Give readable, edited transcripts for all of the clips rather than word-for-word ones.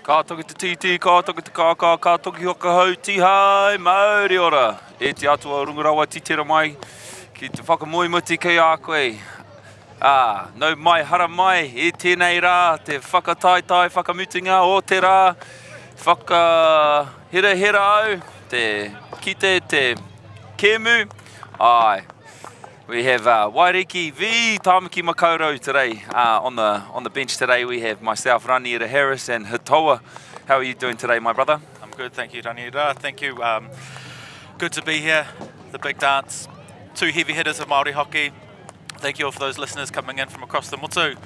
Ka toki te titi, ka toki te kākā, ka toki hoka hau, tihai, Māori ora. E te atua rungurawa titera mai, ki te whakamoimuti kei a koe. Nau mai, hara mai, e tēnei rā, te whakataitai, whakamutinga o te rā, whakahera au, te kite, te kemu. We have Waiariki v Tāmaki Makaurau today. On the bench today we have myself, Raniera Harris, and Hitoa. How are you doing today, my brother? I'm good, thank you, Raniera. Thank you. Good to be here. The big dance. Two heavy hitters of Māori hockey. Thank you all for those listeners coming in from across the mutu.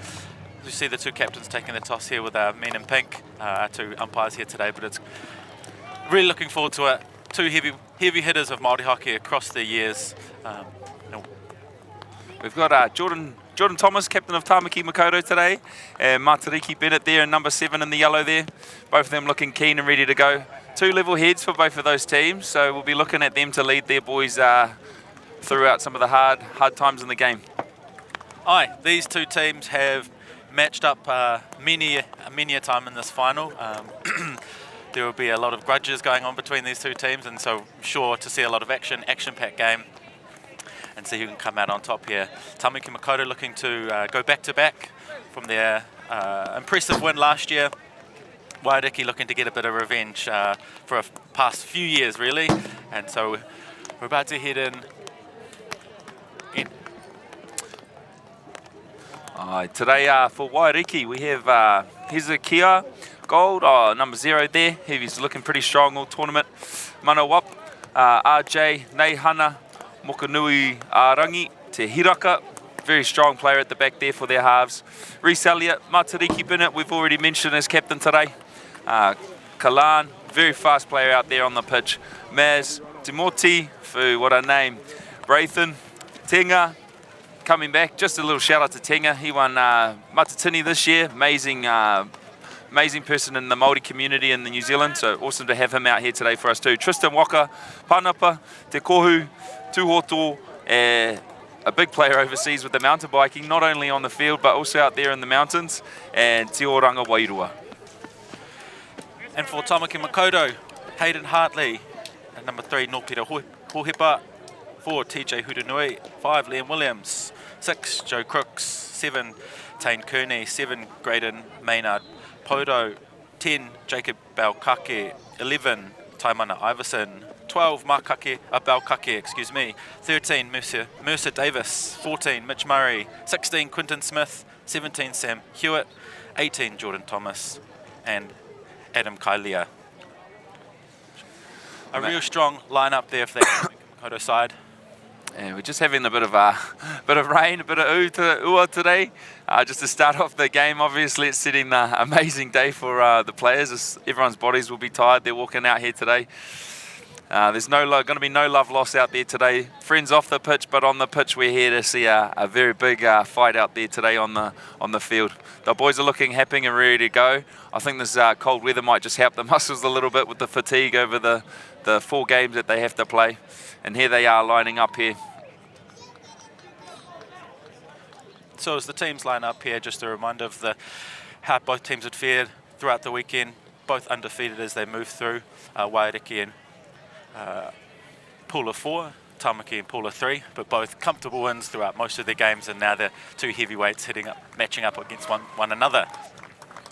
You see the two captains taking the toss here with men in pink, two umpires here today, but it's really looking forward to it. Two heavy hitters of Māori hockey across the years. We've got Jordan Thomas, captain of Tāmaki Makaurau today, and Waiariki Bennett there in number 7 in the yellow there. Both of them looking keen and ready to go. Two level heads for both of those teams, so we'll be looking at them to lead their boys throughout some of the hard times in the game. Aye, these two teams have matched up many a time in this final. There will be a lot of grudges going on between these two teams, and so sure to see a lot of action-packed game and see who can come out on top here. Tāmaki Makaurau looking to go back-to-back from their impressive win last year. Waiariki looking to get a bit of revenge for a past few years, really. And so we're about to head in. Today for Waiariki we have Hezekiah Gold, number 0 there. He's looking pretty strong all tournament. Manawap, RJ, Neihana, Mokanui Rangi, Te Hiraka, very strong player at the back there for their halves. Reece Elliott, Waiariki Bennett, we've already mentioned as captain today. Kalan, very fast player out there on the pitch. Maz, Timoti, for what I name, Braithen, Tenga, coming back. Just a little shout out to Tenga. He won Matatini this year. Amazing person in the Māori community in New Zealand, so awesome to have him out here today for us too. Tristan Waka, Panapa, Te Kohu, Tuhoto, a big player overseas with the mountain biking, not only on the field but also out there in the mountains, and Te Oranga Wairua. And for Tāmaki Makaurau, Hayden Hartley, and number 3, Nōpira Hohepa, 4, TJ Hurunui, 5, Liam Williams, 6, Joe Crooks, 7, Tane Kearney, 7, Graydon Maynard Podo, 10, Jacob Balkake, 11, Taimana Iverson, 12, Balkake, 13, Mercer Davis, 14, Mitch Murray, 16, Quinton Smith, 17, Sam Hewitt, 18, Jordan Thomas, and Adam Kailea. A real strong lineup there for that Makaurau side. Yeah, we're just having a bit of rain, a bit of ua today. Just to start off the game, obviously it's setting the amazing day for the players. Everyone's bodies will be tired. They're walking out here today. There's going to be no love lost out there today. Friends off the pitch, but on the pitch we're here to see a very big fight out there today on the field. The boys are looking happy and ready to go. I think this cold weather might just help the muscles a little bit with the fatigue over the 4 games that they have to play. And here they are lining up here. So as the teams line up here, just a reminder of how both teams had fared throughout the weekend. Both undefeated as they move through. Waiariki in pool of 4, Tāmaki in pool of 3, but both comfortable wins throughout most of their games, and now the two heavyweights matching up against one another.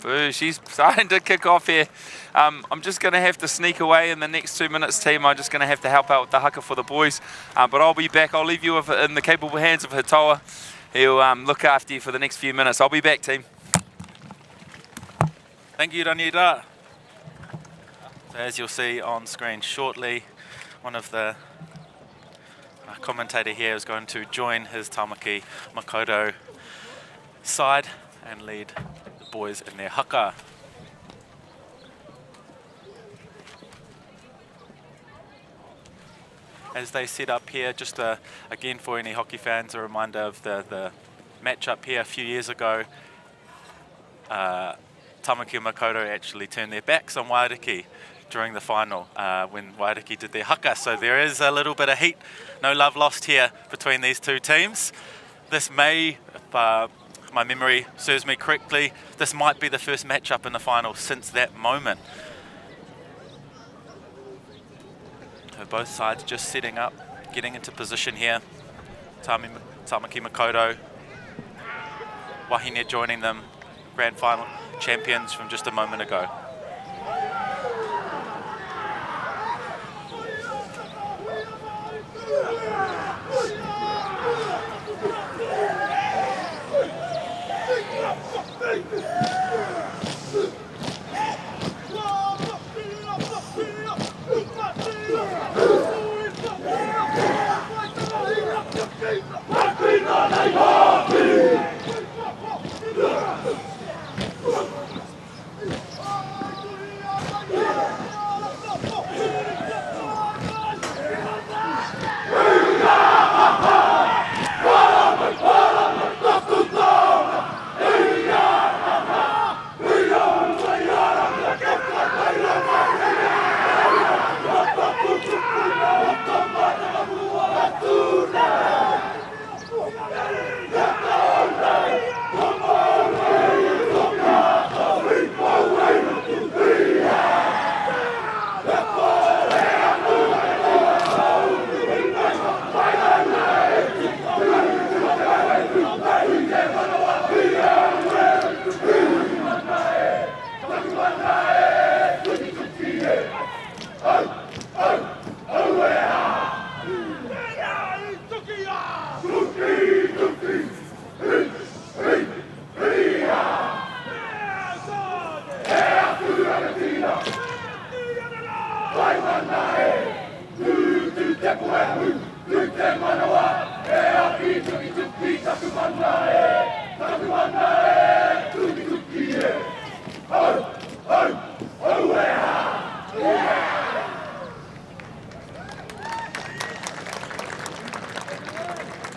Ooh, she's starting to kick off here. I'm just going to have to sneak away in the next 2 minutes, team. I'm just going to have to help out with the haka for the boys, but I'll be back. I'll leave you in the capable hands of Hitoa. He'll look after you for the next few minutes. I'll be back, team. Thank you, Raniera. So as you'll see on screen shortly, one of the commentator here is going to join his Tāmaki Makaurau side and lead the boys in their haka. As they set up here, just again for any hockey fans, a reminder of the match-up here a few years ago. Tāmaki Makaurau actually turned their backs on Waiariki during the final when Waiariki did their haka. So there is a little bit of heat, no love lost here between these two teams. This may, my memory serves me correctly, this might be the first matchup in the final since that moment. So both sides just setting up, getting into position here. Tāmaki Makaurau, Wahine joining them, grand final champions from just a moment ago.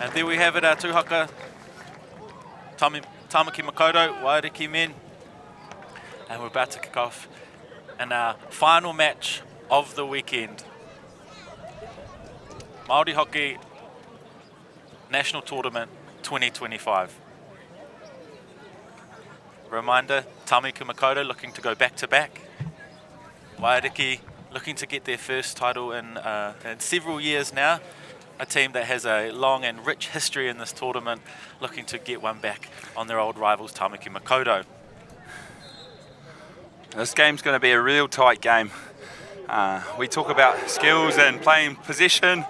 And there we have it, our tūhaka, Tāmaki Makaurau, Waiariki men. And we're about to kick off in our final match of the weekend. Māori Hockey National Tournament 2025. Reminder, Tāmaki Makaurau looking to go back-to-back. Waiariki looking to get their first title in several years now. A team that has a long and rich history in this tournament, looking to get one back on their old rivals, Tāmaki Makaurau. This game's going to be a real tight game. We talk about skills and playing possession,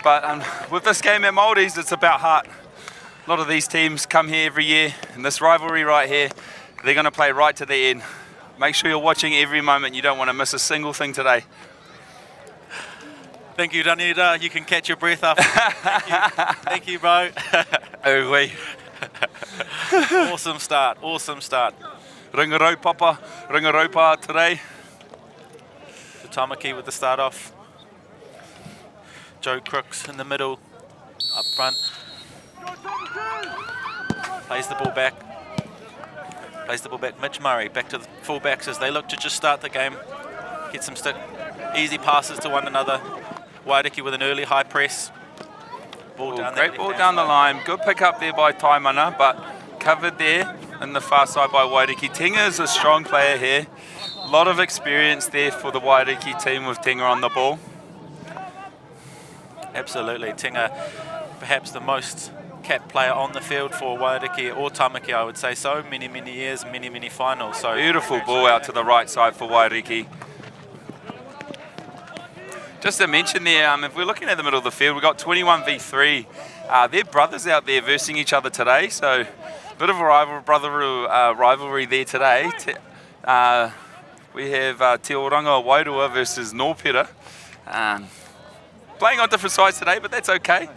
but with this game at Māoris, it's about heart. A lot of these teams come here every year, and this rivalry right here, they're going to play right to the end. Make sure you're watching every moment. You don't want to miss a single thing today. Thank you, Danida. You can catch your breath after. Thank you, bro. Oh, wee. Awesome start, awesome start. Ringarau papa, ringarau pa today. The Tāmaki with the start off. Joe Crooks in the middle, up front. Plays the ball back. Plays the ball back. Mitch Murray back to the fullbacks as they look to just start the game. Get some easy passes to one another. Waiariki with an early high press. Ball down great ball down the line. Good pick up there by Taimana, but covered there in the far side by Waiariki. Tinga is a strong player here. A lot of experience there for the Waiariki team with Tinga on the ball. Absolutely. Tinga, perhaps the most capped player on the field for Waiariki or Tāmaki, I would say so. Many, many years, many, many finals. So beautiful ball out to the right side for Waiariki. Just to mention there, if we're looking at the middle of the field, we've got 21 v 3. They're brothers out there versing each other today, so a bit of a rivalry there today. We have Te Oranga Wairua versus Nōpera. Playing on different sides today, but that's okay.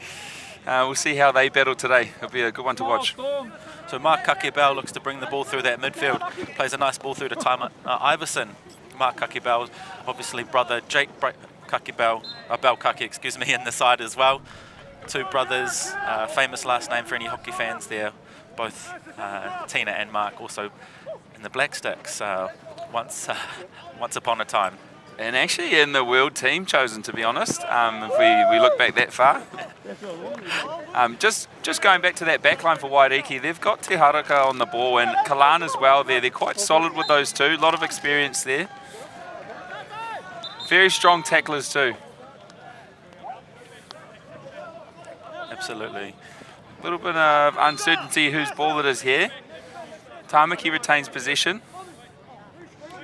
We'll see how they battle today. It'll be a good one to watch. So Mark Kakebau looks to bring the ball through that midfield. Plays a nice ball through to Iverson. Mark Kakebau, obviously brother Jake Kakebau, Bell Kake, excuse me, in the side as well. Two brothers, famous last name for any hockey fans there. Both Tina and Mark also in the Black Sticks once upon a time. And actually in the world team chosen, to be honest, if we look back that far. Just going back to that backline for Waiariki, they've got Te Haraka on the ball and Kalan as well there. They're quite solid with those two. A lot of experience there. Very strong tacklers too. Absolutely. A little bit of uncertainty whose ball it is here. Tāmaki retains possession.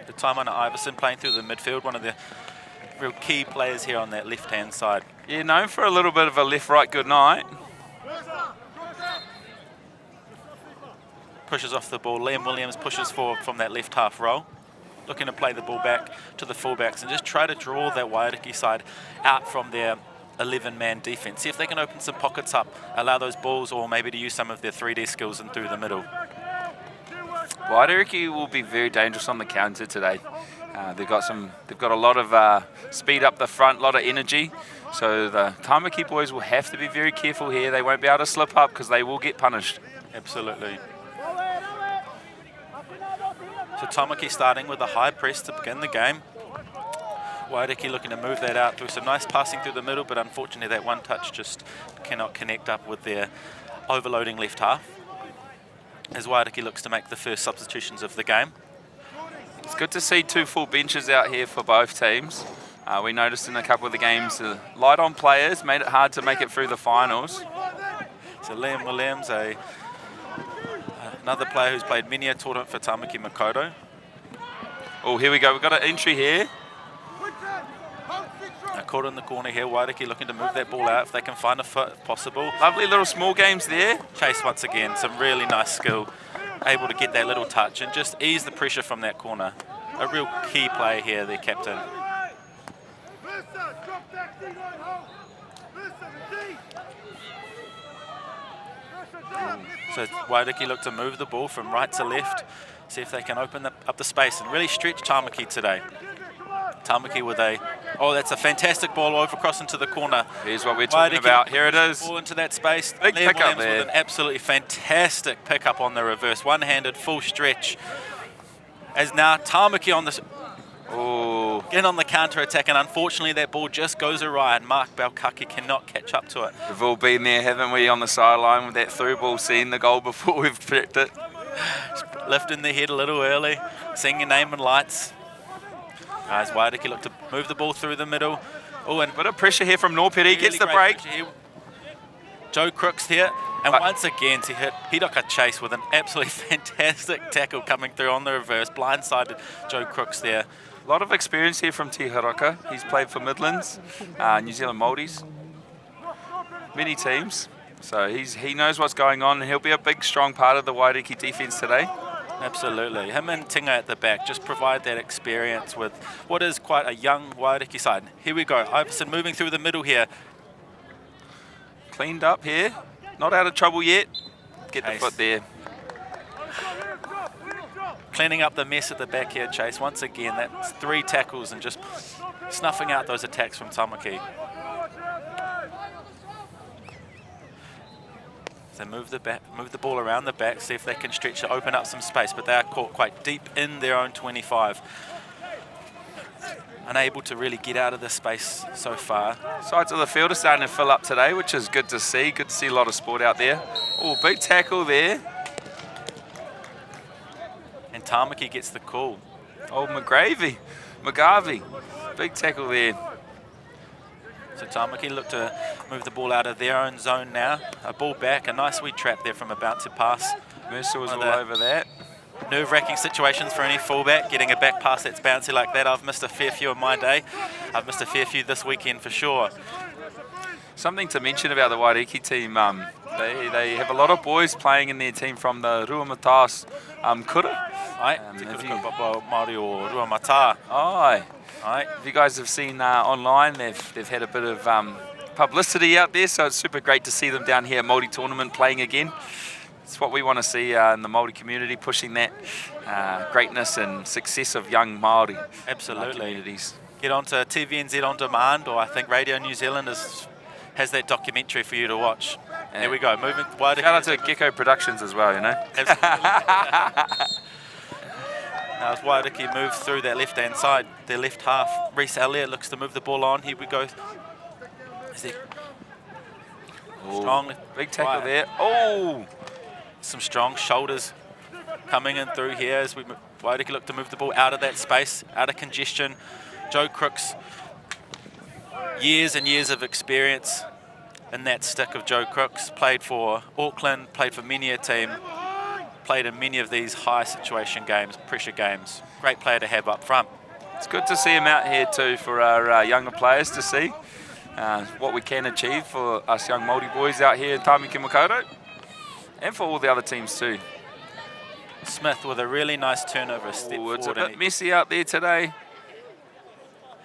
The Taimana Iverson playing through the midfield, one of the real key players here on that left-hand side. Yeah, known for a little bit of a left-right good night. Pushes off the ball. Liam Williams pushes forward from that left half roll. Looking to play the ball back to the fullbacks and just try to draw that Waiariki side out from their 11-man defense. See if they can open some pockets up, allow those balls, or maybe to use some of their 3D skills and through the middle. Waiariki will be very dangerous on the counter today. They've got a lot of speed up the front, a lot of energy. So the Tāmaki boys will have to be very careful here. They won't be able to slip up because they will get punished. Absolutely. So Tāmaki starting with a high press to begin the game. Waiariki looking to move that out through some nice passing through the middle, but unfortunately that one touch just cannot connect up with their overloading left half. As Waiariki looks to make the first substitutions of the game. It's good to see two full benches out here for both teams. We noticed in a couple of the games, light on players made it hard to make it through the finals. So Liam Williams, another player who's played many a tournament for Tāmaki Makaurau. Oh, here we go. We've got an entry here. Caught in the corner here. Waiariki looking to move that ball out if they can find a foot if possible. Lovely little small games there. Chase once again, some really nice skill. Able to get that little touch and just ease the pressure from that corner. A real key player here, their captain. So Waiariki look to move the ball from right to left. See if they can open up the space and really stretch Tāmaki today. Tāmaki with that's a fantastic ball over across into the corner. Here's what we're talking about. Here it is. Ball into that space. Big Liam pickup Williams there. with an absolutely fantastic pickup on the reverse. One-handed, full stretch. As now Tāmaki on the in on the counter-attack, and unfortunately that ball just goes awry and Mark Balkaki cannot catch up to it. We've all been there, haven't we, on the sideline with that through ball, seeing the goal before we've picked it. Lifting the head a little early, seeing your name and lights. As Waiariki look to move the ball through the middle. Oh, and a bit of pressure here from Norperi. He gets the break. Joe Crooks here. And once again, he hit Hidaka Chase with an absolutely fantastic tackle coming through on the reverse. Blindsided Joe Crooks there. A lot of experience here from Te Haraka. He's played for Midlands, New Zealand Māoris, many teams. So he knows what's going on, and he'll be a big, strong part of the Waiariki defence today. Absolutely. Him and Tinga at the back just provide that experience with what is quite a young Waiariki side. Here we go. Iverson moving through the middle here. Cleaned up here. Not out of trouble yet. Get the foot there. Cleaning up the mess at the back here, Chase. Once again, that's 3 tackles and just snuffing out those attacks from Tāmaki. So move the ball around the back, see if they can stretch it, open up some space, but they are caught quite deep in their own 25. Unable to really get out of this space so far. Sides of the field are starting to fill up today, which is good to see. Good to see a lot of sport out there. Oh, big tackle there. And Tāmaki gets the call. Oh, McGarvey. Big tackle there. So Tāmaki look to move the ball out of their own zone now. A ball back, a nice wee trap there from a bouncy pass. Mercer was all over that. Nerve-wracking situations for any fullback, getting a back pass that's bouncy like that. I've missed a fair few in my day. I've missed a fair few this weekend for sure. Something to mention about the Waiariki team, they have a lot of boys playing in their team from the Ruamatas Kura. Māori or Ruamata. Aye. If you guys have seen online, they've had a bit of publicity out there, so it's super great to see them down here at Māori tournament playing again. It's what we want to see in the Māori community, pushing that greatness and success of young Māori. Absolutely. Communities. Get onto TVNZ On Demand, or I think Radio New Zealand has that documentary for you to watch. Yeah. There we go. Moving. Shout out to Gecko Productions as well, you know. Absolutely. Now as Waiariki move through that left-hand side, their left half, Reece Elliott looks to move the ball on. Here we go. Is there strong, big tackle there. Oh! Some strong shoulders coming in through here as Waiariki look to move the ball out of that space, out of congestion. Joe Crooks, years and years of experience in that stick of Joe Crooks. Played for Auckland, played for many a team, played in many of these high situation games, pressure games. Great player to have up front. It's good to see him out here too for our younger players to see what we can achieve for us young Māori boys out here in Tāmaki Makaurau and for all the other teams too. Smith with a really nice turnover step forward. It's a bit messy out there today.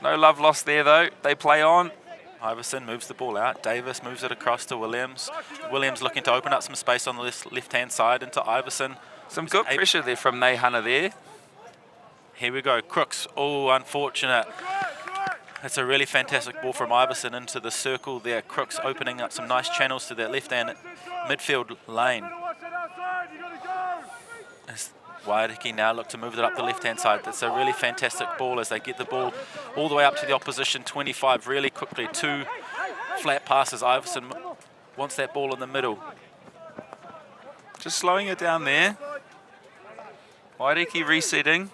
No love lost there though. They play on. Iverson moves the ball out. Davis moves it across to Williams. Williams looking to open up some space on the left-hand side into Iverson. Some good pressure there from Nehana there. Here we go. Crooks. Oh, unfortunate. It's a really fantastic ball from Iverson into the circle there. Crooks opening up some nice channels to that left-hand midfield lane. As Waiariki now look to move it up the left-hand side. That's a really fantastic ball as they get the ball all the way up to the opposition 25 really quickly. 2 flat passes. Iverson wants that ball in the middle. Just slowing it down there. Waiariki resetting.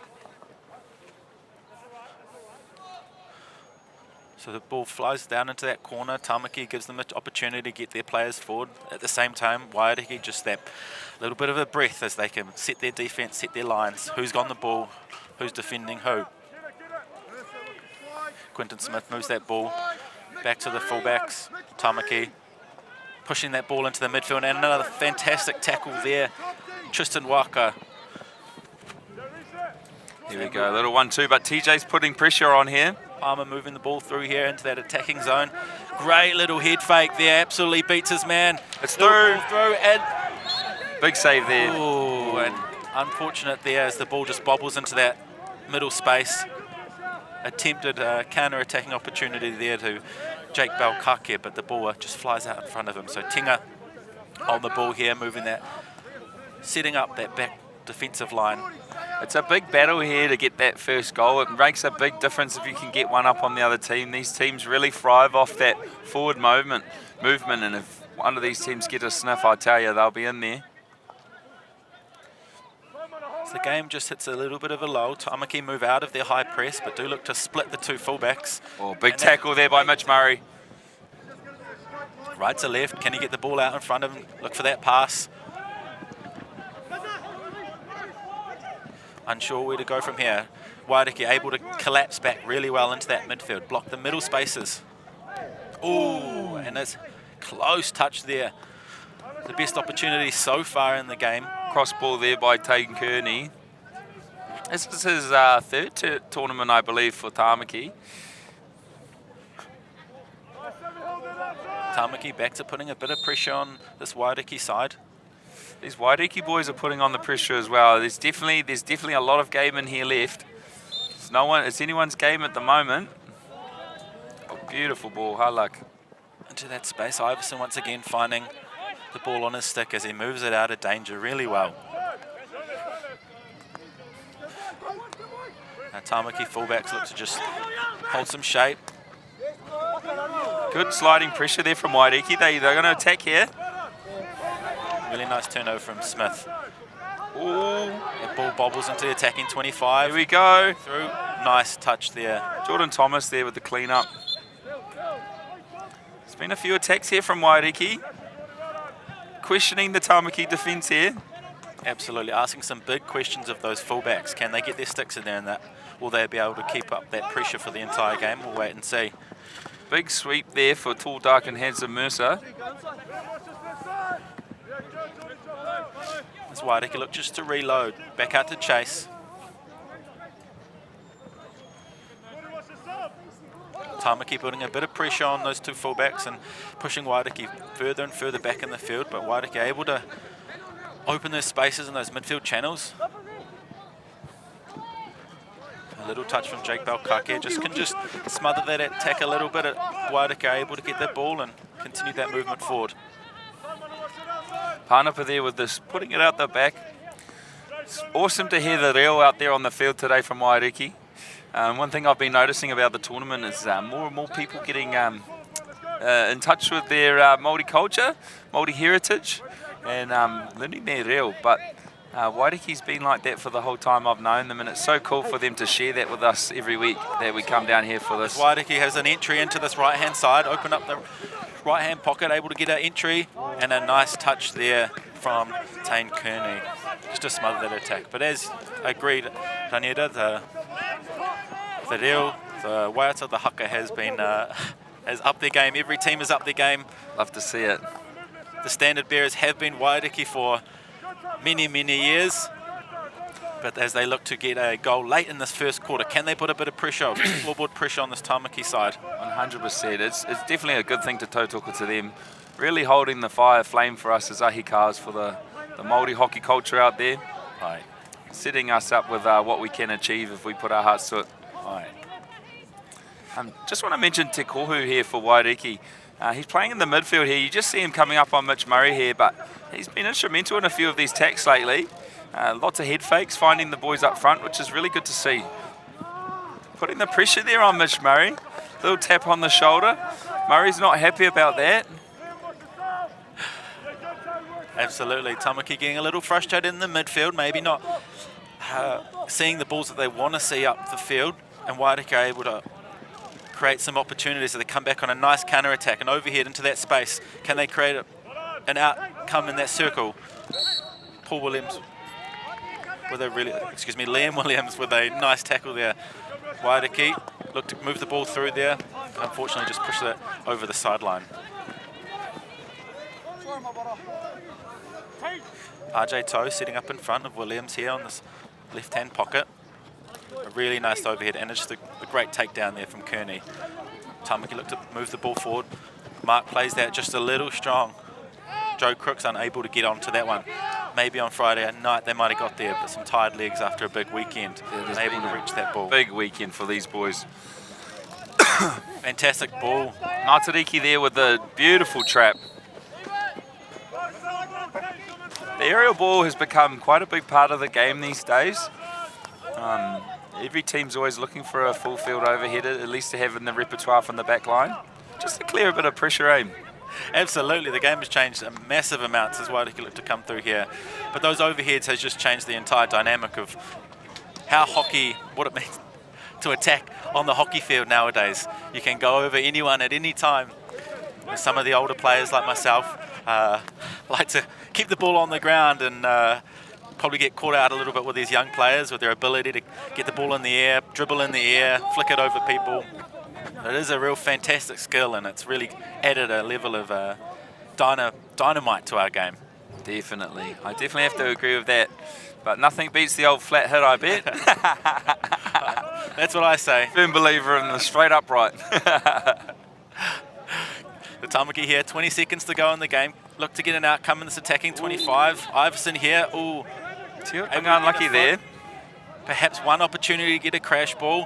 So the ball flies down into that corner. Tāmaki gives them an opportunity to get their players forward. At the same time, Waiariki just that little bit of a breath as they can set their defence, set their lines. Who's got the ball? Who's defending who? Quinton Smith moves that ball back to the fullbacks. Tāmaki pushing that ball into the midfield. And another fantastic tackle there. Tristan Waka. Here we go, a little 1-2, but TJ's putting pressure on here. Palmer moving the ball through here into that attacking zone. Great little head fake there, absolutely beats his man. It's through. And big save there. Ooh, and unfortunate there as the ball just bobbles into that middle space. Attempted a counter-attacking opportunity there to Jake Belkake, but the ball just flies out in front of him. So Tinga on the ball here, moving that, setting up that back defensive line. It's a big battle here to get that first goal. It makes a big difference if you can get one up on the other team. These teams really thrive off that forward movement, and if one of these teams get a sniff, I tell you, they'll be in there. So the game just hits a little bit of a lull. Tāmaki move out of their high press, but do look to split the 2 fullbacks. Oh, big tackle there by Mitch Murray. Right to left, can he get the ball out in front of him? Look for that pass. Unsure where to go from here. Waiariki able to collapse back really well into that midfield. Block the middle spaces. Ooh, and it's close touch there. The best opportunity so far in the game. Cross ball there by Tagan Kearney. This is his 3rd tournament, I believe, for Tāmaki. Tāmaki back to putting a bit of pressure on this Waiariki side. These Waiariki boys are putting on the pressure as well. There's definitely a lot of game in here left. It's anyone's game at the moment. Oh, beautiful ball, hard luck. Into that space, Iverson once again finding the ball on his stick as he moves it out of danger really well. Now Tāmaki fullbacks look to just hold some shape. Good sliding pressure there from Waiariki. They're going to attack here. Really nice turnover from Smith. Ooh. That ball bobbles into the attacking 25. Here we go. Through. Nice touch there. Jordan Thomas there with the clean up. There's been a few attacks here from Waiariki. Questioning the Tāmaki defence here. Absolutely. Asking some big questions of those fullbacks. Can they get their sticks in there and that? Will they be able to keep up that pressure for the entire game? We'll wait and see. Big sweep there for tall, dark and handsome Mercer. As Waiariki look just to reload. Back out to chase. Tāmaki putting a bit of pressure on those 2 fullbacks and pushing Waiariki further and further back in the field, but Waiariki able to open those spaces in those midfield channels. A little touch from Jake Belkake, can just smother that attack a little bit. Waiariki able to get that ball and continue that movement forward. Panapa there with this, putting it out the back. It's awesome to hear the reo out there on the field today from Waiariki. One thing I've been noticing about the tournament is more and more people getting in touch with their Māori culture, Māori heritage, and learning their reo. But Wairiki's been like that for the whole time I've known them, and it's so cool for them to share that with us every week that we come down here for this. Waiariki has an entry into this right-hand side, open up the right-hand pocket, able to get an entry, and a nice touch there from Tāne Kearney, just to smother that attack. But as agreed, Raniera, the reo, the waiata, the haka has been has upped their game. Every team has upped their game. Love to see it. The standard bearers have been Waiariki for many, many years. But as they look to get a goal late in this first quarter, can they put a bit of pressure, floorboard pressure on this Tāmaki side? 100%. It's definitely a good thing to tautoko to them. Really holding the fire flame for us as ahikars for the Māori hockey culture out there. Aye. Setting us up with what we can achieve if we put our hearts to it. Aye. Just want to mention Te Kohu here for Waiariki. He's playing in the midfield here. You just see him coming up on Mitch Murray here, but he's been instrumental in a few of these tacks lately. Lots of head fakes, finding the boys up front, which is really good to see. Putting the pressure there on Mitch Murray. Little tap on the shoulder. Murray's not happy about that. Absolutely. Tāmaki getting a little frustrated in the midfield, maybe not seeing the balls that they want to see up the field, and Waiariki are able to create some opportunities so they come back on a nice counter-attack and overhead into that space. Can they create an outcome in that circle? Paul Williams with a really, Liam Williams with a nice tackle there. Waiariki look to move the ball through there. Unfortunately, just push that over the sideline. RJ Toe setting up in front of Williams here on this left-hand pocket. A really nice overhead and just a great takedown there from Kearney. Tāmaki looked to move the ball forward. Mark plays that just a little strong. Joe Crook's unable to get onto that one. Maybe on Friday night they might have got there, but some tired legs after a big weekend. Yeah, able to reach that ball. Big weekend for these boys. Fantastic ball. Mātariki there with the beautiful trap. The aerial ball has become quite a big part of the game these days. Every team's always looking for a full field overhead, at least to have in the repertoire from the back line, just to clear a bit of pressure aim. Absolutely, the game has changed a massive amount since Waiariki looked to come through here. But those overheads has just changed the entire dynamic of how hockey, what it means to attack on the hockey field nowadays. You can go over anyone at any time. And some of the older players like myself like to keep the ball on the ground and probably get caught out a little bit with these young players with their ability to get the ball in the air, dribble in the air, flick it over people. It is a real fantastic skill, and it's really added a level of dynamite to our game. Definitely. I definitely have to agree with that. But nothing beats the old flat hit, I bet. That's what I say. Firm believer in the straight upright. The Tāmaki here, 20 seconds to go in the game. Look to get an outcome in this attacking 25. Iverson here. Ooh. Unlucky there. Perhaps one opportunity to get a crash ball.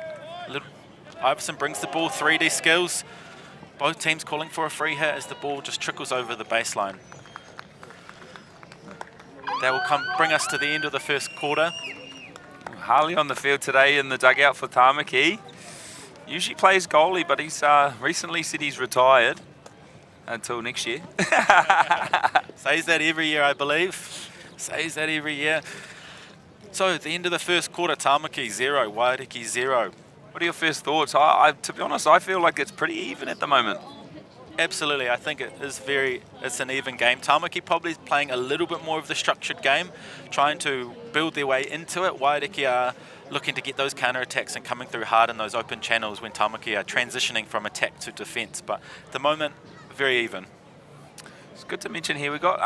Iverson brings the ball, 3D skills. Both teams calling for a free hit as the ball just trickles over the baseline. That will bring us to the end of the first quarter. Harley on the field today in the dugout for Tāmaki. Usually plays goalie, but he's recently said he's retired until next year. Says that every year, I believe. Says that every year. So at the end of the first quarter, Tāmaki 0, Waiariki 0. What are your first thoughts? To be honest, I feel like it's pretty even at the moment. Absolutely, I think it's an even game. Tāmaki probably playing a little bit more of the structured game, trying to build their way into it. Waiariki are looking to get those counter-attacks and coming through hard in those open channels when Tāmaki are transitioning from attack to defence. But at the moment, very even. It's good to mention here, we've got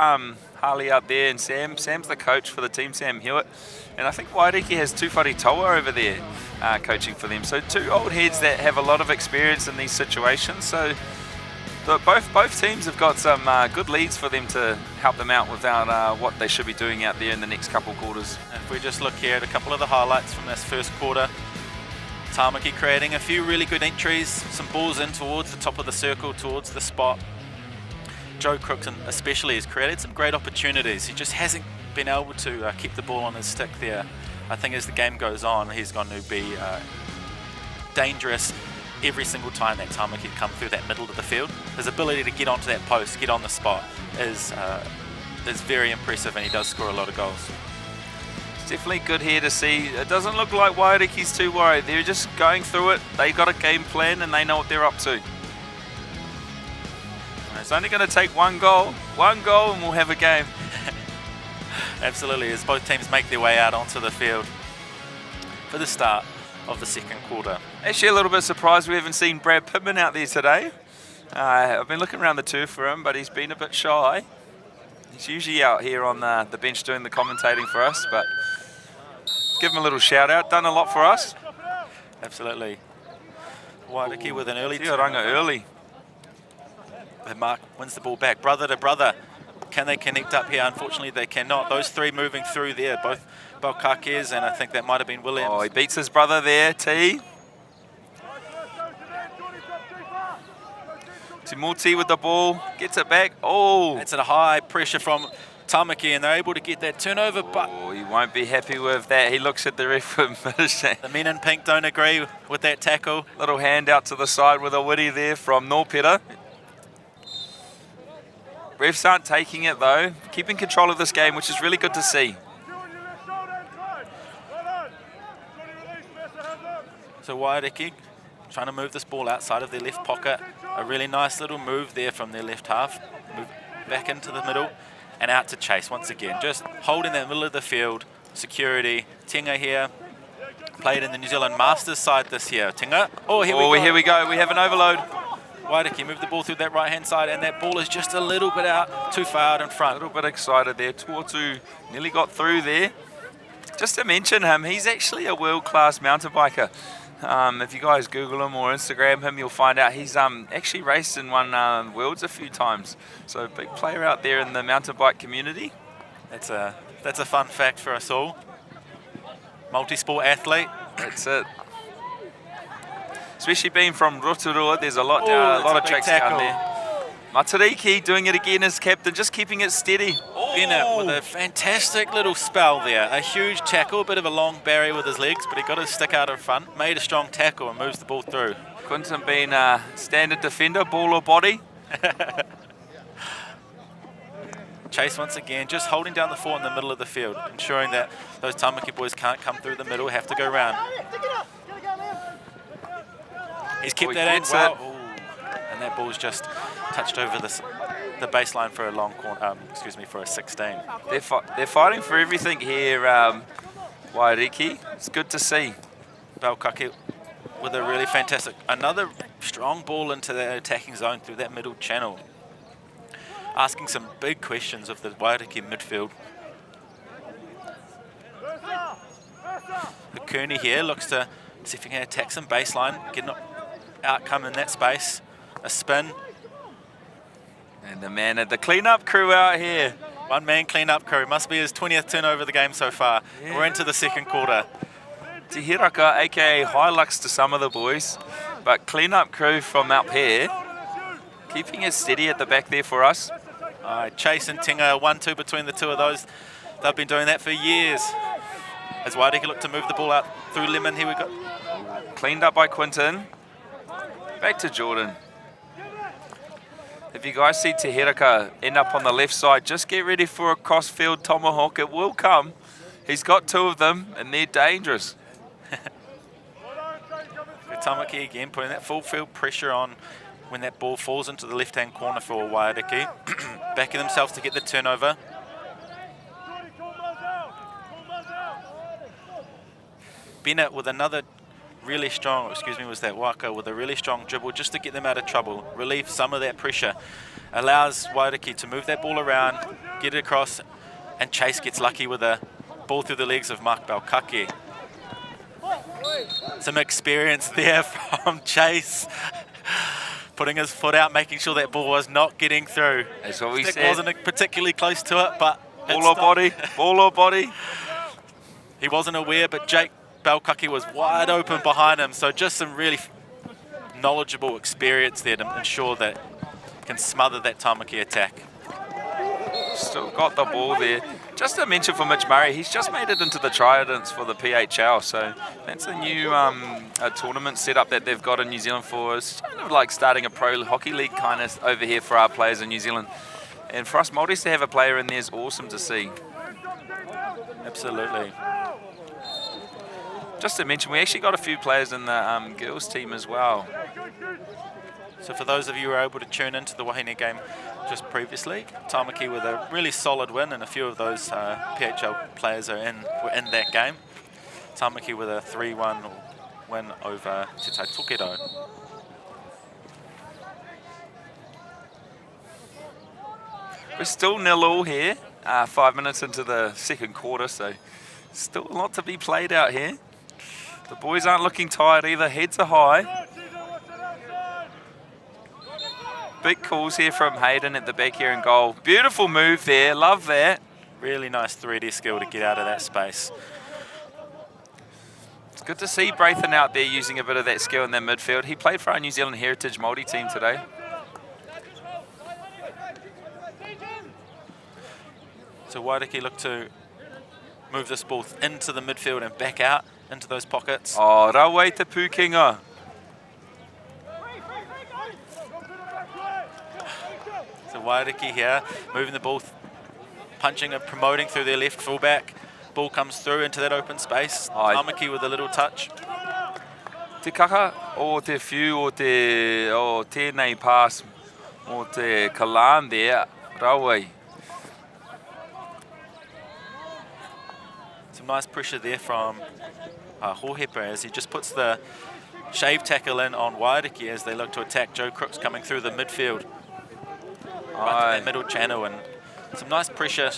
Harley up there and Sam. Sam's the coach for the team, Sam Hewitt. And I think Waiariki has Tūwhare Toa over there coaching for them. So two old heads that have a lot of experience in these situations. So both teams have got some good leads for them to help them out without what they should be doing out there in the next couple quarters. If we just look here at a couple of the highlights from this first quarter, Tāmaki creating a few really good entries, some balls in towards the top of the circle, towards the spot. Joe Crooks especially has created some great opportunities. He just hasn't been able to keep the ball on his stick there. I think as the game goes on, he's going to be dangerous every single time that Tāmaki come through that middle of the field. His ability to get onto that post, get on the spot, is very impressive, and he does score a lot of goals. It's definitely good here to see. It doesn't look like Waiariki's too worried. They're just going through it. They got a game plan and they know what they're up to. It's only going to take one goal and we'll have a game. Absolutely, as both teams make their way out onto the field for the start of the second quarter. Actually a little bit surprised we haven't seen Brad Pittman out there today. I've been looking around the turf for him, but he's been a bit shy. He's usually out here on the bench doing the commentating for us, but give him a little shout out. Done a lot for us. Absolutely. Waiariki with an early Tioranga early. And Mark wins the ball back, brother to brother. Can they connect up here? Unfortunately, they cannot. Those three moving through there, both Balkakes, and I think that might have been Williams. Oh, he beats his brother there, T. Timoti with the ball, gets it back. Oh! It's a high pressure from Tāmaki, and they're able to get that turnover, but... Oh, he won't be happy with that. He looks at the ref and the men in pink don't agree with that tackle. Little hand out to the side with a witty there from Norpeta. Refs aren't taking it though, keeping control of this game, which is really good to see. So Waiariki trying to move this ball outside of their left pocket. A really nice little move there from their left half. Move back into the middle and out to Chase once again. Just holding that middle of the field. Security. Tinga here. Played in the New Zealand Masters side this year. Tinga. Oh, here we go. We have an overload. Waiariki moved the ball through that right-hand side, and that ball is just a little bit out, too far out in front. A little bit excited there. Tuotu nearly got through there. Just to mention him, he's actually a world-class mountain biker. If you guys Google him or Instagram him, you'll find out he's actually raced and won Worlds a few times. So big player out there in the mountain bike community. That's a fun fact for us all. Multi-sport athlete. That's it. Especially being from Rotorua, there's a lot of tracks down there. Matariki doing it again as captain, just keeping it steady. Bennett with a fantastic little spell there. A huge tackle, a bit of a long barrier with his legs, but he got his stick out in front, made a strong tackle and moves the ball through. Quinton being a standard defender, ball or body. Chase once again, just holding down the fort in the middle of the field, ensuring that those Tāmaki boys can't come through the middle, have to go round. He's kept that in well. And that ball's just touched over the baseline for a long corner, for a 16. They're fighting for everything here, Waiariki. It's good to see. Balkake with a really fantastic, another strong ball into the attacking zone through that middle channel. Asking some big questions of the Waiariki midfield. Kearney here looks to see if he can attack some baseline, get an outcome in that space. A spin. And the man at the clean-up crew out here. One-man clean-up crew. Must be his 20th turnover of the game so far. Yeah. We're into the second quarter. Te Hiraka, a.k.a. Hilux to some of the boys. But clean-up crew from up here. Keeping it steady at the back there for us. Chase and Tinga, 1-2 between the two of those. They've been doing that for years. As Waiariki look to move the ball out through Lemon, here we go. Cleaned up by Quinton. Back to Jordan. If you guys see Te Hiraka end up on the left side, just get ready for a cross-field tomahawk. It will come. He's got two of them, and they're dangerous. Tāmaki again, putting that full field pressure on when that ball falls into the left-hand corner for Waiariki. Backing themselves to get the turnover. Bennett with another really strong, was that Waka with a really strong dribble just to get them out of trouble, relieve some of that pressure. Allows Waiariki to move that ball around, get it across, and Chase gets lucky with a ball through the legs of Mark Balkake. Some experience there from Chase. Putting his foot out, making sure that ball was not getting through. That's what we said. said. Wasn't particularly close to it, but ball or body, ball or body. He wasn't aware, but Jake Balkake was wide open behind him, so just some really knowledgeable experience there to ensure that can smother that Tāmaki attack. Still got the ball there. Just a mention for Mitch Murray, he's just made it into the Tridents for the PHL, so that's a new tournament setup that they've got in New Zealand for us. Kind of like starting a pro hockey league kind of over here for our players in New Zealand. And for us Māoris to have a player in there is awesome to see. Absolutely. Just to mention, we actually got a few players in the girls team as well. So for those of you who are able to tune into the Wahine game just previously, Tāmaki with a really solid win, and a few of those PHL players were in that game. Tāmaki with a 3-1 win over Te Tai Tokedo. We're still 0-0 here, 5 minutes into the second quarter, so still a lot to be played out here. The boys aren't looking tired either, heads are high. Big calls here from Hayden at the back here in goal. Beautiful move there, love that. Really nice 3D skill to get out of that space. It's good to see Braithen out there using a bit of that skill in their midfield. He played for our New Zealand Heritage Māori team today. So Waiariki look to move this ball into the midfield and back out into those pockets. Oh, Rawai te Pukenga. So Waiariki here, moving the ball, punching and promoting through their left fullback. Ball comes through into that open space. Tāmaki with a little touch. Te kaka o te whiu o tēnei pass o te kalan there, Rawai. Some nice pressure there from Hohepa as he just puts the shave tackle in on Waiariki as they look to attack Joe Crooks coming through the midfield. Right to that middle channel, and some nice pressure.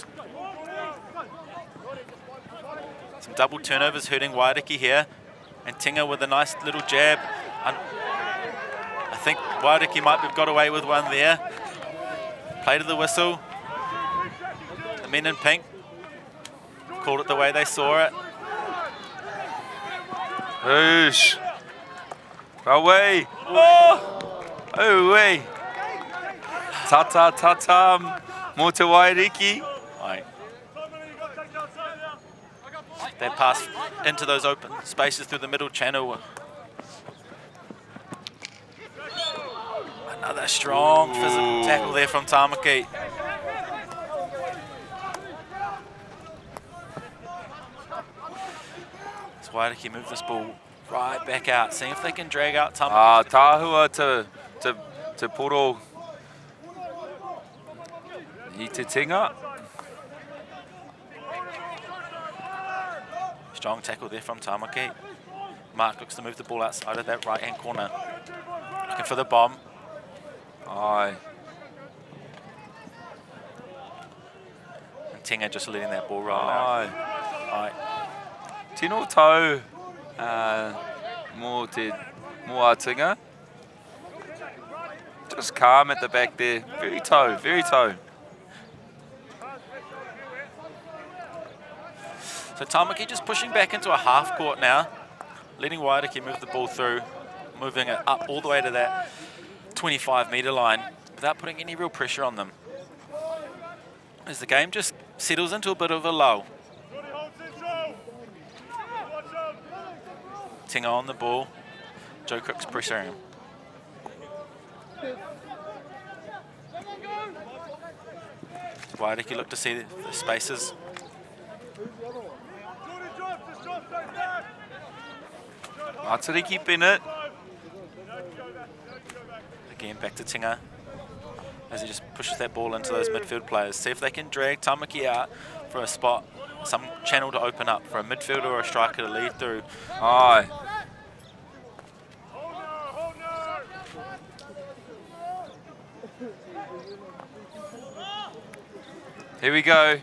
Some double turnovers hurting Waiariki here. And Tinga with a nice little jab. I think Waiariki might have got away with one there. Play to the whistle. The men in pink called it the way they saw it. Whoosh. Away. Oh! Away. Tata tata mo te Waiariki. Aye. They pass into those open spaces through the middle channel. Another strong physical tackle there from Tāmaki. So Waiariki move this ball right back out, seeing if they can drag out Tāmaki. Tāhua te poro i te tinga. Strong tackle there from Tāmaki. Mark looks to move the ball outside of that right-hand corner. Looking for the bomb. Aye. And Tinga just letting that ball roll out. Aye. Tino tau mo a tinga. Just calm at the back there. Very toe, very toe. So Tāmaki just pushing back into a half court now, letting Waiariki move the ball through, moving it up all the way to that 25-metre line without putting any real pressure on them. As the game just settles into a bit of a lull. Tinga on the ball, Joe Crooks pressuring him. Waiariki look to see the spaces. Matariki Bennett. Again, back to Tinga as he just pushes that ball into those midfield players. See if they can drag Tāmaki out for a spot, some channel to open up for a midfielder or a striker to lead through. Aye. Here we go.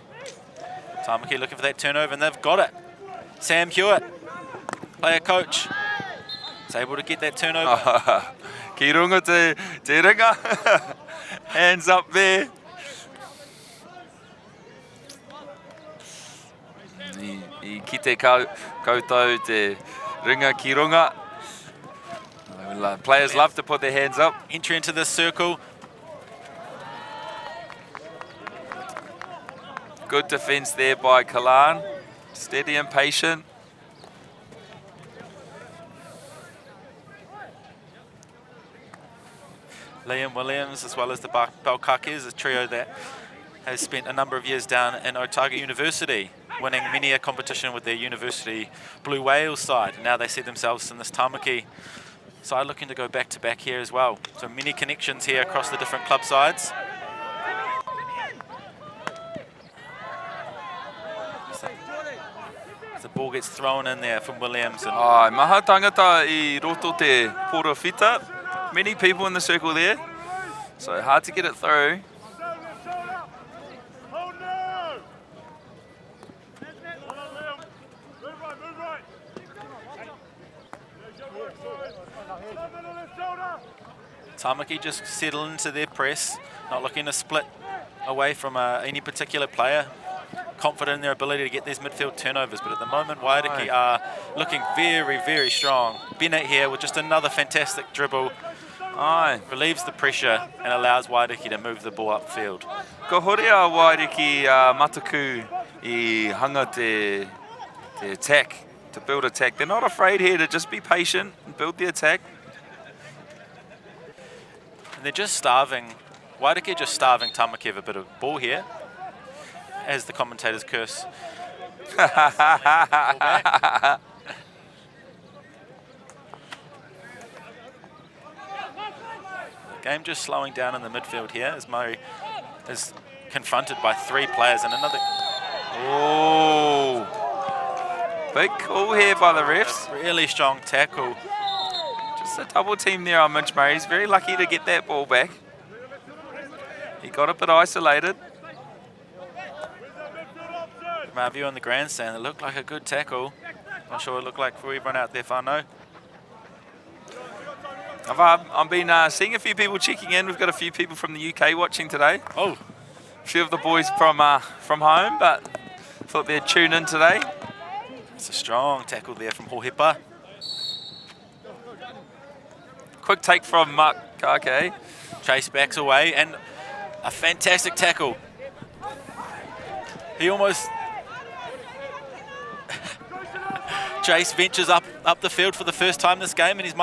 Tāmaki looking for that turnover, and they've got it. Sam Hewitt, player coach, is able to get that turnover. Ki runga te ringa. Hands up there. I ki te koutou te ringa ki runga. Players love to put their hands up. Entry into this circle. Good defense there by Kalan. Steady and patient. Liam Williams, as well as the Balkakis, a trio that has spent a number of years down in Otago University, winning many a competition with their university Blue Whales side. Now they see themselves in this Tāmaki side looking to go back-to-back here as well. So many connections here across the different club sides. The ball gets thrown in there from Williams. And Maha tangata I roto te pora whita. Many people in the circle there, so hard to get it through. Tāmaki just settle into their press, not looking to split away from any particular player. Confident in their ability to get these midfield turnovers, but at the moment Waiariki are looking very, very strong. Bennett here with just another fantastic dribble. Relieves the pressure and allows Waiariki to move the ball upfield. Ko horea Waiariki mataku I hanga te attack, to build attack. They're not afraid here to just be patient and build the attack. And they're just starving, Waiariki just starving Tāmaki of a bit of ball here, as the commentators curse. Game just slowing down in the midfield here as Murray is confronted by 3 players and another. Oh, big call here by the refs. A really strong tackle. Just a double team there on Mitch Murray. He's very lucky to get that ball back. He got a bit isolated. From our view on the grandstand, it looked like a good tackle. Not sure what it looked like for everyone out there, Whānau. I've been seeing a few people checking in. We've got a few people from the UK watching today. Oh, a few of the boys from home, but thought they'd tune in today. it's a strong tackle there from Hohepa. Quick take from Makake. Chase backs away and a fantastic tackle. He almost... Chase ventures up the field for the first time this game, and he's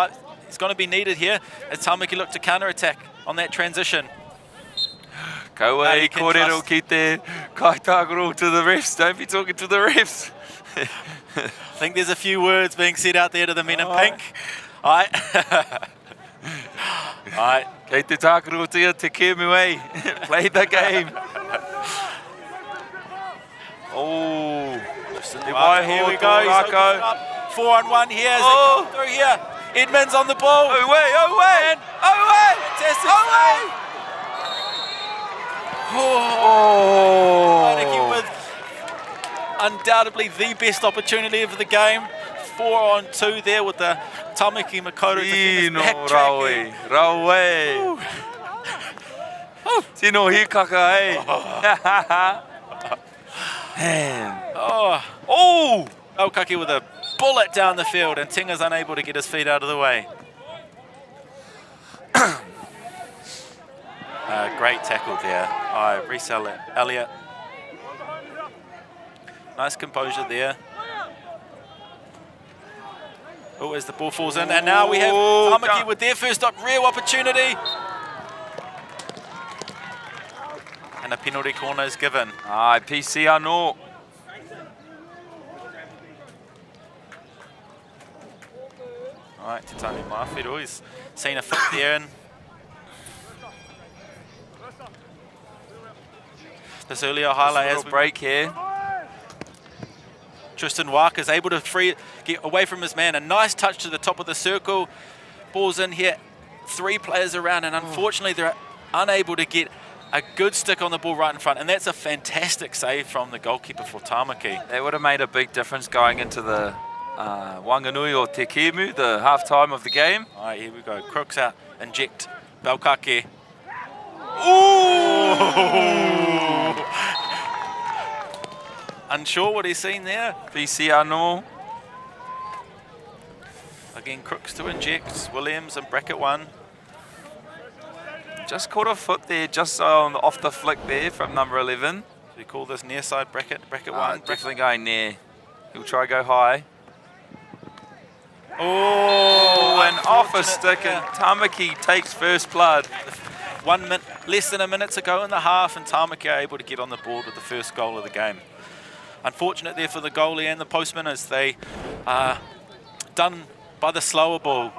going to be needed here as Tāmaki look to counter-attack on that transition. Kaua kōrero ki te kaitagoro to the refs. Don't be talking to the refs. I think there's a few words being said out there to the men in pink. Alright. Alright. Kei te tākaro tia te kēmu ei. Play the game. Oh. Here we go. He's 4-on-1 here as they come through here. Edmonds on the ball. Oh way. Fantastic save. Waiariki with undoubtedly the best opportunity of the game. 4-on-2 there with the Tāmaki Makaurau defenders backtracking. Raue. Tino hikaka, eh? Man. Oh! Balkaki with a bullet down the field, and Tinga's unable to get his feet out of the way. Great tackle there. Reese Elliott. Nice composure there. Oh, as the ball falls in, and now we have Tāmaki with their first real opportunity. And a penalty corner is given. PC anō. All right, Tāne Mawhiru, he's seen a foot there. And this earlier highlight as we break here. Tristan Walker is able to get away from his man. A nice touch to the top of the circle. Ball's in here. 3 players around, and unfortunately they're unable to get a good stick on the ball right in front. And that's a fantastic save from the goalkeeper for Tāmaki. That would have made a big difference going into the Wanganui or Te Kēmu, the half-time of the game. All right, here we go. Crooks out, inject Balkake. Ooh! Unsure what he's seen there. PC anō. Again, Crooks to inject. Williams in bracket 1. Just caught a foot there, just off the flick there from number 11. We call this near side bracket one. Definitely going near. He'll try to go high. Oh, And off a stick, and Tāmaki takes first blood. Less than a minute to go in the half, and Tāmaki are able to get on the board with the first goal of the game. Unfortunate there for the goalie and the postman as they are done by the slower ball.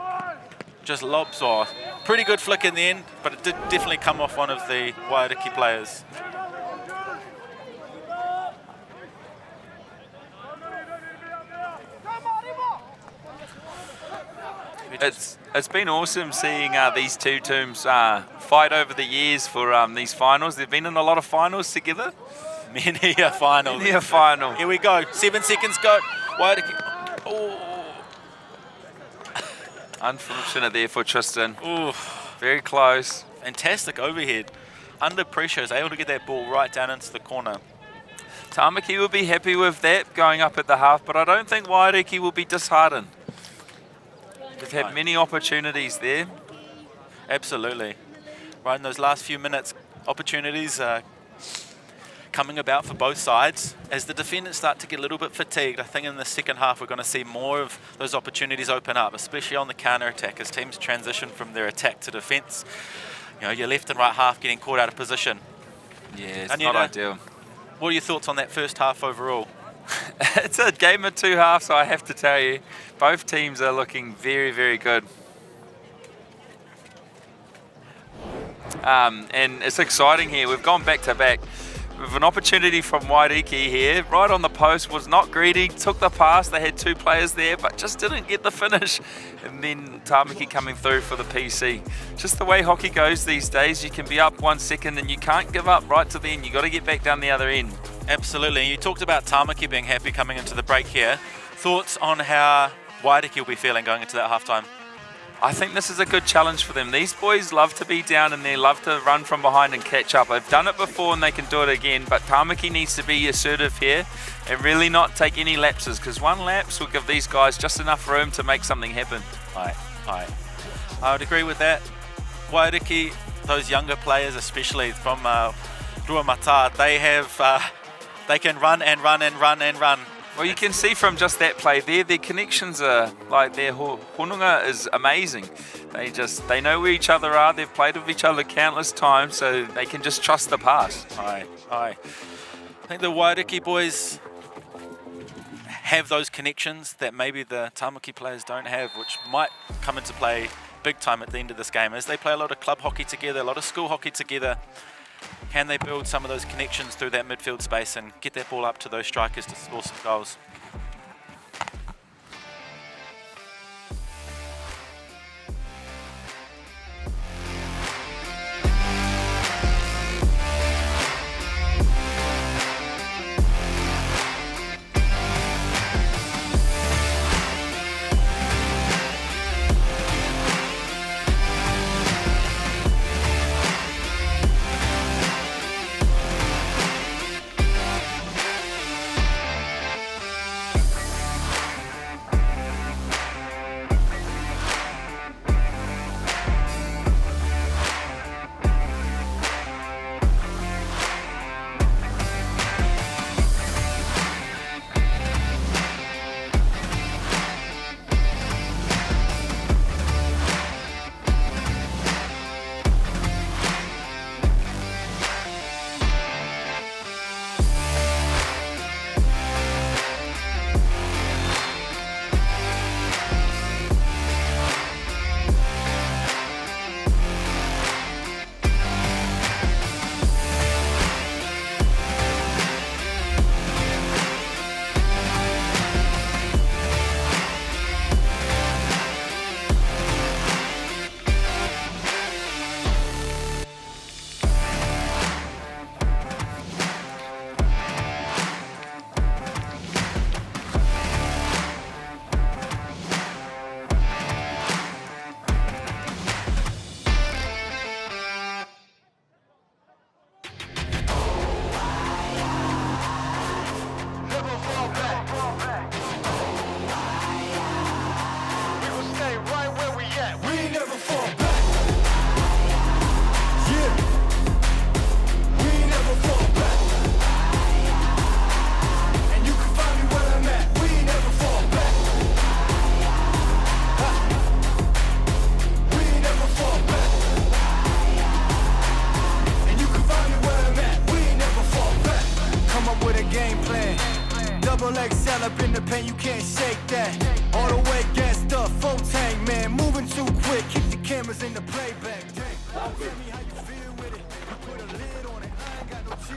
Just lobs off. Pretty good flick in the end, but it did definitely come off one of the Waiariki players. It's been awesome seeing these two teams fight over the years for these finals. They've been in a lot of finals together. Many a final. Many a final. Here we go. 7 seconds go. Waiariki. Oh. Unfortunate there for Tristan. Ooh. Very close. Fantastic overhead. Under pressure, is able to get that ball right down into the corner. Tāmaki will be happy with that going up at the half, but I don't think Waiariki will be disheartened. They've had many opportunities there. Absolutely. Right in those last few minutes, opportunities are coming about for both sides. As the defenders start to get a little bit fatigued, I think in the second half we're going to see more of those opportunities open up, especially on the counter-attack as teams transition from their attack to defence. You know, your left and right half getting caught out of position. Yeah, it's not ideal. What are your thoughts on that first half overall? It's a game of two halves, so I have to tell you, both teams are looking very, very good. And it's exciting here. We've gone back to back. With an opportunity from Waiariki here, right on the post, was not greedy, took the pass. They had two players there, but just didn't get the finish. And then Tāmaki coming through for the PC. Just the way hockey goes these days, you can be up 1 second and you can't give up right to the end. You got to get back down the other end. Absolutely. You talked about Tāmaki being happy coming into the break here. Thoughts on how Waiariki will be feeling going into that halftime? I think this is a good challenge for them. These boys love to be down and they love to run from behind and catch up. They've done it before and they can do it again, but Tāmaki needs to be assertive here and really not take any lapses, because one lapse will give these guys just enough room to make something happen. I would agree with that. Waiariki, those younger players, especially from Ruamata, they can run and run and run and run. Well, you can see from just that play there, their connections are, like their honunga is amazing. They know where each other are, they've played with each other countless times, so they can just trust the pass. I think the Waiariki boys have those connections that maybe the Tāmaki players don't have, which might come into play big time at the end of this game. As they play a lot of club hockey together, a lot of school hockey together, can they build some of those connections through that midfield space and get that ball up to those strikers to score some goals?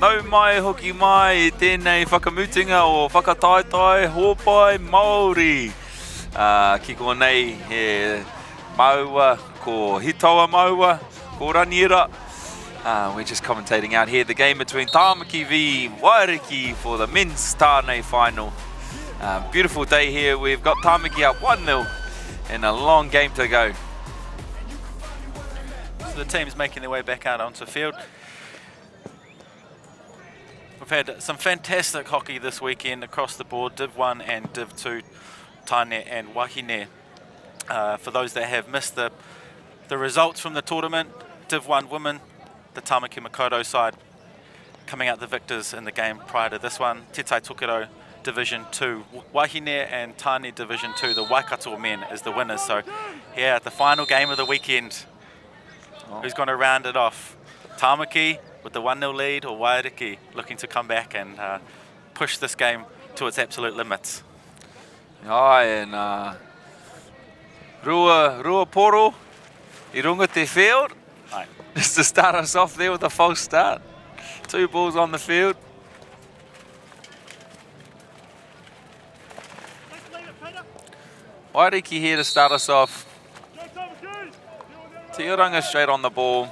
Nau mai hoki mai e tēnei whakamutinga o whakataetai hōpai Māori. Ki ko nei he maua, ko hitaua maua, ko raniera. We're just commentating out here the game between Tāmaki v Waiariki for the men's Tāne final. Beautiful day here. We've got Tāmaki up 1-0 and a long game to go. So the team's making their way back out onto the field. We've had some fantastic hockey this weekend across the board, Div 1 and Div 2, Tāne and Wahine. For those that have missed the results from the tournament, Div 1 women, the Tāmaki Makaurau side coming out the victors in the game prior to this one. Te Tai Tokerau Division 2, Wahine and Tāne Division 2, the Waikato men is the winners. So here at the final game of the weekend, who's going to round it off? Tāmaki with the 1-0 lead, or Waiariki looking to come back and push this game to its absolute limits? Ai, and Rua Poro, I runga te field. Aye. Just to start us off there with a false start. 2 balls on the field. Waiariki here to start us off. Te Oranga straight on the ball.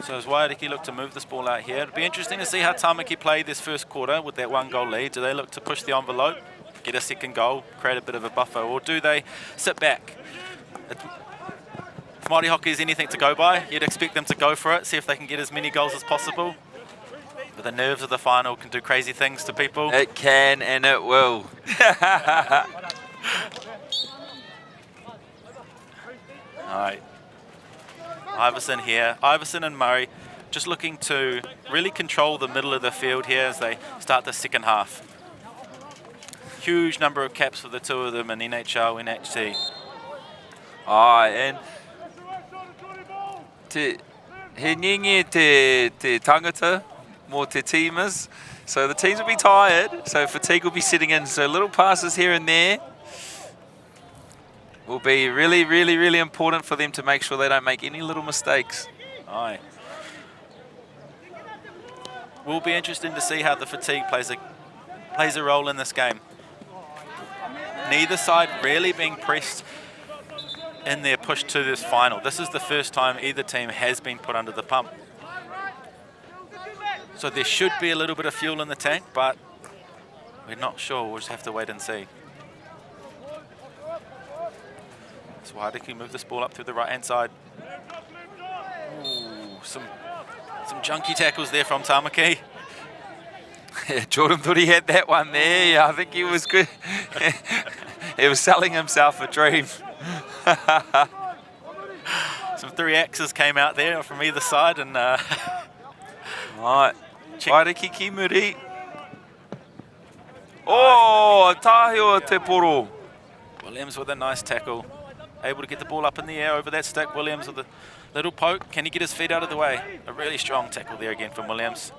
So as Waiariki look to move this ball out here, it'll be interesting to see how Tāmaki play this first quarter with that 1-goal lead. Do they look to push the envelope, get a second goal, create a bit of a buffer, or do they sit back? If Māori hockey is anything to go by, you'd expect them to go for it, see if they can get as many goals as possible. But the nerves of the final can do crazy things to people. It can and it will. All right. Iverson here. Iverson and Murray just looking to really control the middle of the field here as they start the second half. Huge number of caps for the two of them in NHL, NHT. Ai, and he ngingi te tangata more te teamers. So the teams will be tired, so fatigue will be sitting in. So little passes here and there will be really, really, really important for them to make sure they don't make any little mistakes. Aye. Will be interesting to see how the fatigue plays a role in this game. Neither side really being pressed in their push to this final. This is the first time either team has been put under the pump. So there should be a little bit of fuel in the tank, but we're not sure. We'll just have to wait and see. So Waiariki move this ball up through the right-hand side. Ooh, some junky tackles there from Tāmaki. Jordan thought he had that one there. Yeah, I think he was good. He was selling himself a dream. Some 3 axes came out there from either side, and right. Waiariki ki muri. Oh, tahio te poro. Williams with a nice tackle. Able to get the ball up in the air over that stick. Williams with a little poke. Can he get his feet out of the way? A really strong tackle there again from Williams.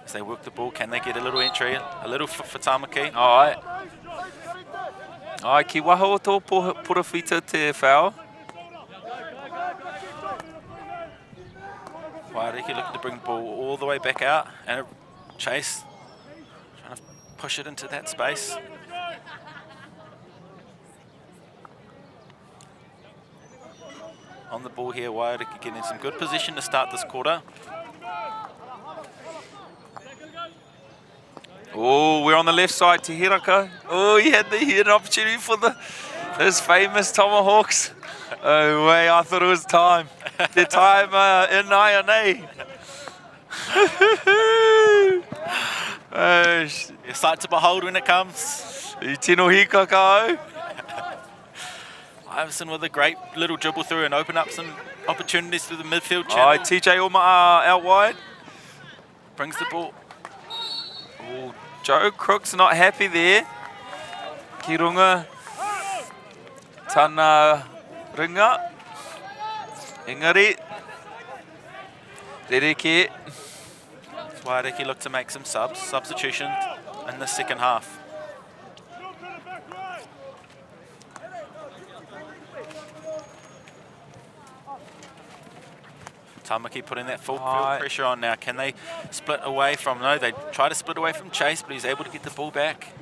As they work the ball, can they get a little entry? A little for Tāmaki. Alright. Ai, ki waho o tō purawhita te whao. Waiariki looking to bring the ball all the way back out. And a chase. Trying to push it into that space. On the ball here, Waiariki getting some good position to start this quarter. Oh, we're on the left side to Hiraka. Oh, he had an opportunity for his famous tomahawks. Oh, way, I thought it was time. The time in Ione. Your sight to behold when it comes. I tino hika kao. Iverson with a great little dribble through and open up some opportunities through the midfield channel. Aye, TJ Oma'a out wide. Brings the ball. Oh, Joe Crook's not happy there. Ki runga. Tana ringa. Engari. Rereke. Waiariki look to make some substitutions in the second half. Tāmaki putting that full field pressure on now. Can they split away from... No, they try to split away from Chase, but he's able to get the ball back.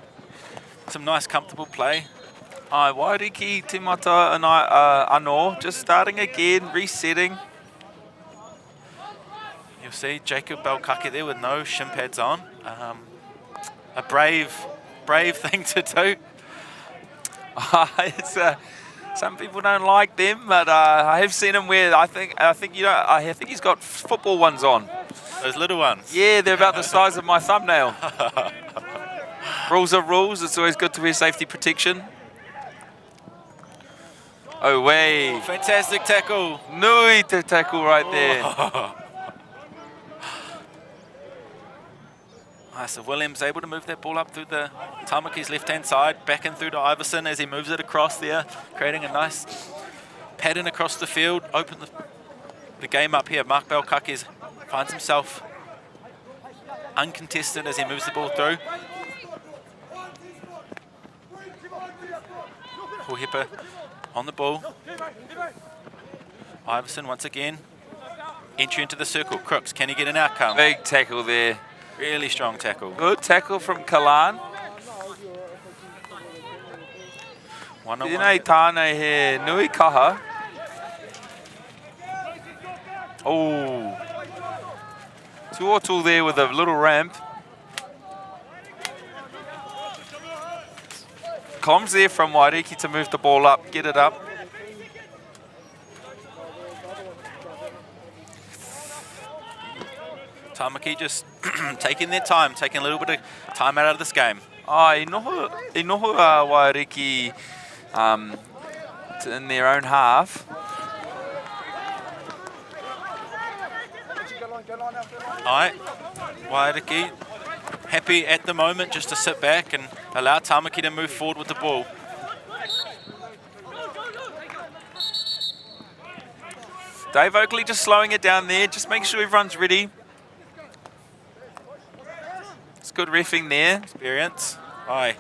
Some nice, comfortable play. Waiariki, Timata and Anō just starting again, resetting. You'll see Jacob Belkake there with no shin pads on. A brave thing to do. Some people don't like them, but I have seen him wear. I think he's got football ones on. Those little ones. Yeah, they're about the size of my thumbnail. Rules are rules. It's always good to wear safety protection. Oh, way. Fantastic tackle. Nui to tackle right there. So Williams able to move that ball up through the Tāmaki's left-hand side, back in through to Iverson as he moves it across there, creating a nice pattern across the field, open the game up here. Mark Belkake finds himself uncontested as he moves the ball through. Huhipa on the ball. Iverson once again. Entry into the circle. Crooks, can he get an outcome? Big tackle there. Really strong tackle. Good tackle from Kalan. Tāne here, nui kaha. Oh. Tuotu there with a little ramp. Comms there from Waiariki to move the ball up, get it up. Tāmaki just taking their time, taking a little bit of time out of this game. Inoho Waiariki in their own half. Alright, Waiariki happy at the moment just to sit back and allow Tāmaki to move forward with the ball. Dave Oakley just slowing it down there, just making sure everyone's ready. It's good reffing there. Experience. Aye.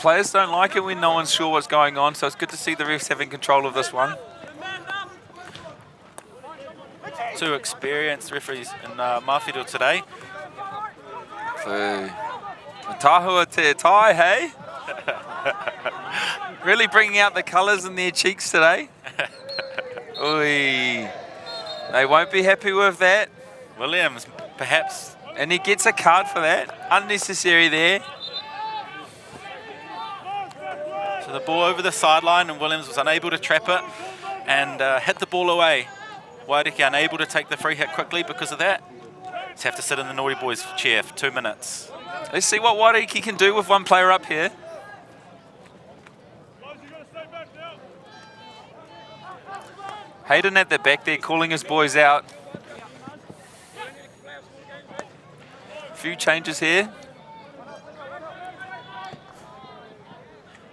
Players don't like it when no one's sure what's going on, so it's good to see the refs having control of this one. Two experienced referees in Mawhiro today. Tahua te tai, hey? Really bringing out the colours in their cheeks today. Oi. They won't be happy with that. Williams, perhaps. And he gets a card for that. Unnecessary there. So the ball over the sideline and Williams was unable to trap it and hit the ball away. Waiariki unable to take the free hit quickly because of that. Just have to sit in the naughty boys chair for 2 minutes. Let's see what Waiariki can do with one player up here. Hayden at the back there calling his boys out. Few changes here.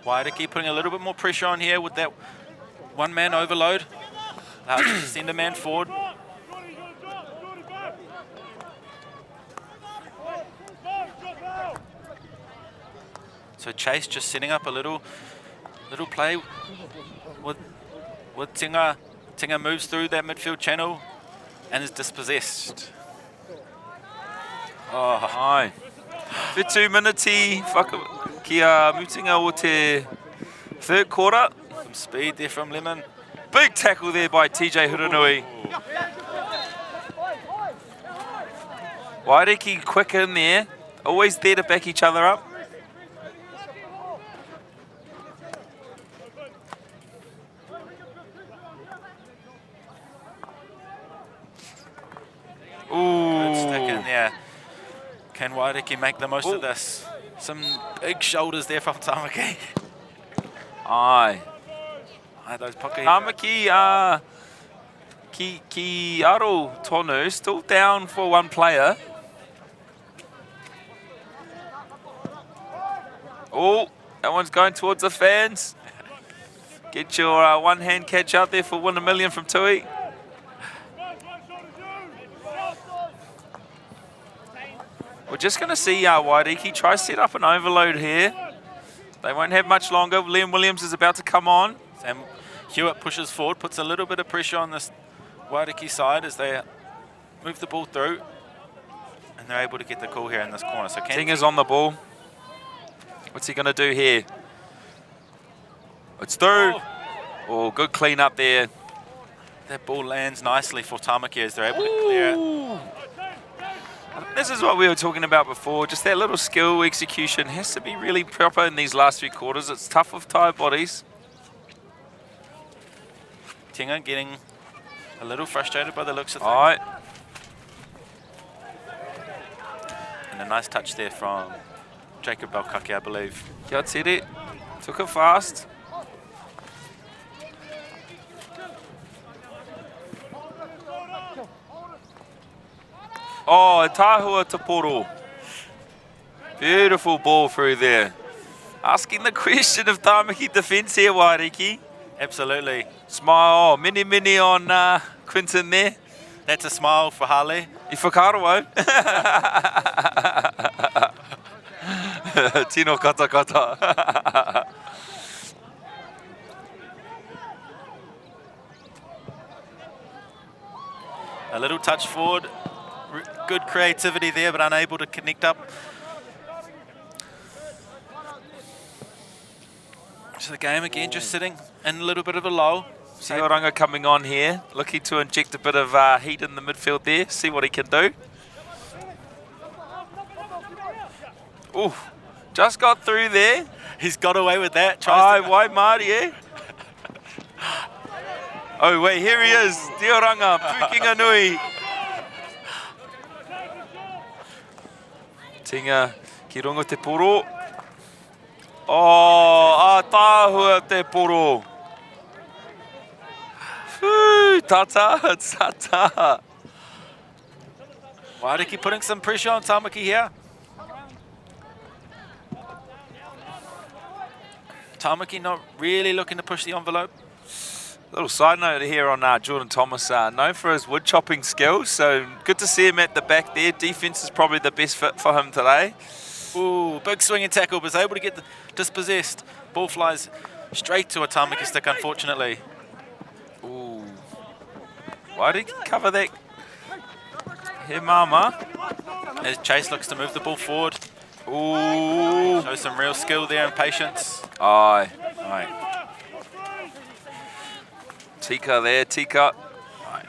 Waiariki putting a little bit more pressure on here with that one-man overload. Send a man forward. So Chase just setting up a little play with Tinga. Tinga moves through that midfield channel and is dispossessed. Oh, hi. Whitu miniti kia mutinga o te third quarter. Some speed there from Lemon. Big tackle there by TJ Huranui. Waiariki quick in there. Always there to back each other up. Good stick in there. Can Waiariki make the most of this? Some big shoulders there from Tāmaki. Aye. Those pocket. Tāmaki, ki aro tonu, still down for one player. Oh, that one's going towards the fans. Get your one-hand catch out there for $1 million from Tui. We're just going to see Waiariki try set up an overload here. They won't have much longer. Liam Williams is about to come on. Sam Hewitt pushes forward, puts a little bit of pressure on this Waiariki side as they move the ball through. And they're able to get the call here in this corner. So Tinga's on the ball. What's he going to do here? It's through. Oh, good clean up there. That ball lands nicely for Tāmaki as they're able to clear it. This is what we were talking about before. Just that little skill execution has to be really proper in these last 3 quarters. It's tough with tired bodies. Tinga getting a little frustrated by the looks of things. All right. And a nice touch there from Jacob Belkaki, I believe. Kia tere. Took it fast. Oh, Tahua Taporo. Beautiful ball through there. Asking the question of Tāmaki defence here, Waiariki. Absolutely. Smile. Oh, mini on Quinton there. That's a smile for Harley. I whakaaro. Tino kata kata. A little touch forward. Good creativity there, but unable to connect up. So the game again just sitting in a little bit of a lull. Tioranga coming on here, looking to inject a bit of heat in the midfield there, see what he can do. Ooh, just got through there. He's got away with that. Aye, why Māori, eh? Oh wait, here he is, Tioranga, Pukinga Nui. Tinga, ki rongo te poro. Oh, Tāhua te poro. Tata, tata. Waiariki putting some pressure on Tāmaki here. Tāmaki not really looking to push the envelope. Little side note here on Jordan Thomas, known for his wood chopping skills, so good to see him at the back there. Defense is probably the best fit for him today. Ooh, big swing and tackle, but is able to get dispossessed. Ball flies straight to a Tāmaki stick, unfortunately. Ooh. Why did he cover that? Here, Mama. As Chase looks to move the ball forward. Ooh. Show some real skill there and patience. Aye. Aye. Tika there, Tika. Aye.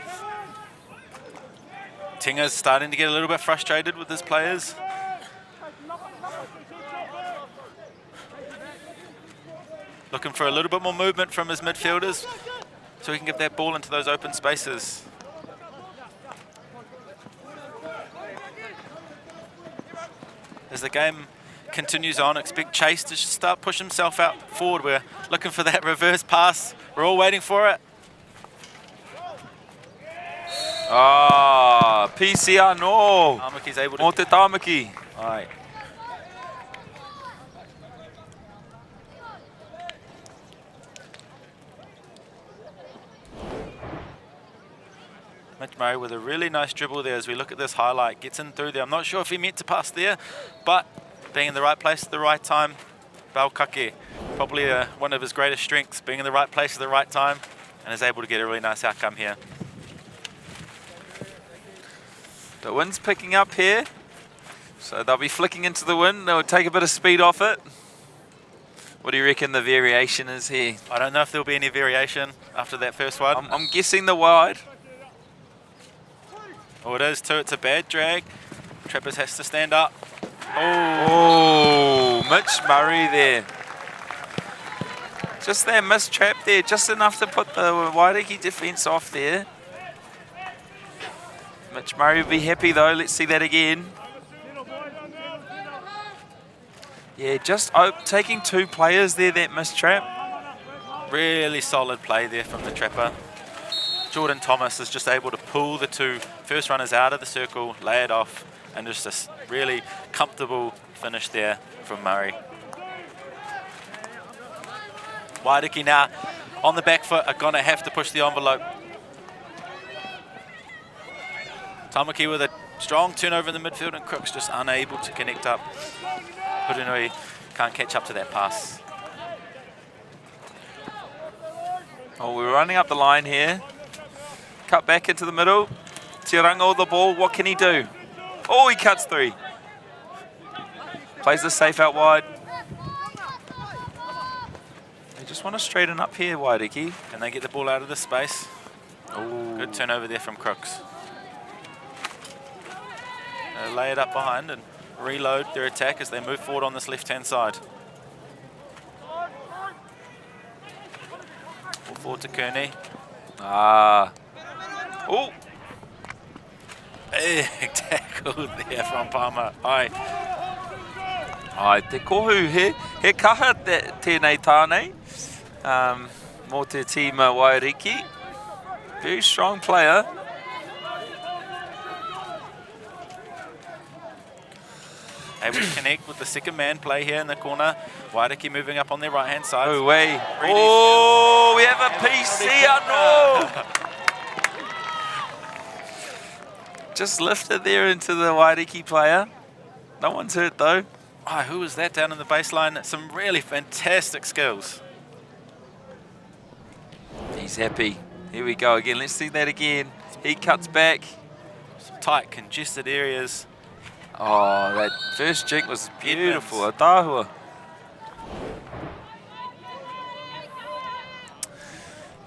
Tinga's starting to get a little bit frustrated with his players. Looking for a little bit more movement from his midfielders so he can get that ball into those open spaces. As the game continues on, expect Chase to start pushing himself out forward. We're looking for that reverse pass. We're all waiting for it. Ah, PCR no. Tāmaki's able to... O te Tāmaki. Aye. Mitch Murray with a really nice dribble there as we look at this highlight. Gets in through there. I'm not sure if he meant to pass there, but being in the right place at the right time, Belkaki, probably one of his greatest strengths, being in the right place at the right time, and is able to get a really nice outcome here. The wind's picking up here, so they'll be flicking into the wind. They'll take a bit of speed off it. What do you reckon the variation is here? I don't know if there'll be any variation after that first one. I'm guessing the wide. Oh, it is too. It's a bad drag. Trappers has to stand up. Oh, Mitch Murray there. Just that missed trap there, just enough to put the Waiariki defence off there. Mitch Murray will be happy though. Let's see that again. Yeah, just taking 2 players there, that missed trap. Really solid play there from the trapper. Jordan Thomas is just able to pull the 2 first runners out of the circle, lay it off, and just a really comfortable finish there from Murray. Waiariki now on the back foot are going to have to push the envelope. Tāmaki with a strong turnover in the midfield, and Crooks just unable to connect up. Hurunui can't catch up to that pass. Oh, we're running up the line here. Cut back into the middle. Te Rango the ball. What can he do? Oh, he cuts 3. Plays the safe out wide. They just want to straighten up here, Waiariki. And they get the ball out of the space. Ooh. Good turnover there from Crooks. They lay it up behind and reload their attack as they move forward on this left-hand side. Ball forward to Kearney. Ah. Oh. Big tackle there from Palmer. Ai. Ai, te kohu he kaha tēnei Tāne. Mō te tīma Waiariki. Very strong player. Able to connect with the second man play here in the corner. Waiariki moving up on their right-hand side. Oh, way. Oh, we have a PC. No. Just lifted there into the Waiariki player. No one's hurt though. Oh, who was that down in the baseline? Some really fantastic skills. He's happy. Here we go again. Let's see that again. He cuts back. Some tight, congested areas. Oh, that first jink was beautiful. A tāhua.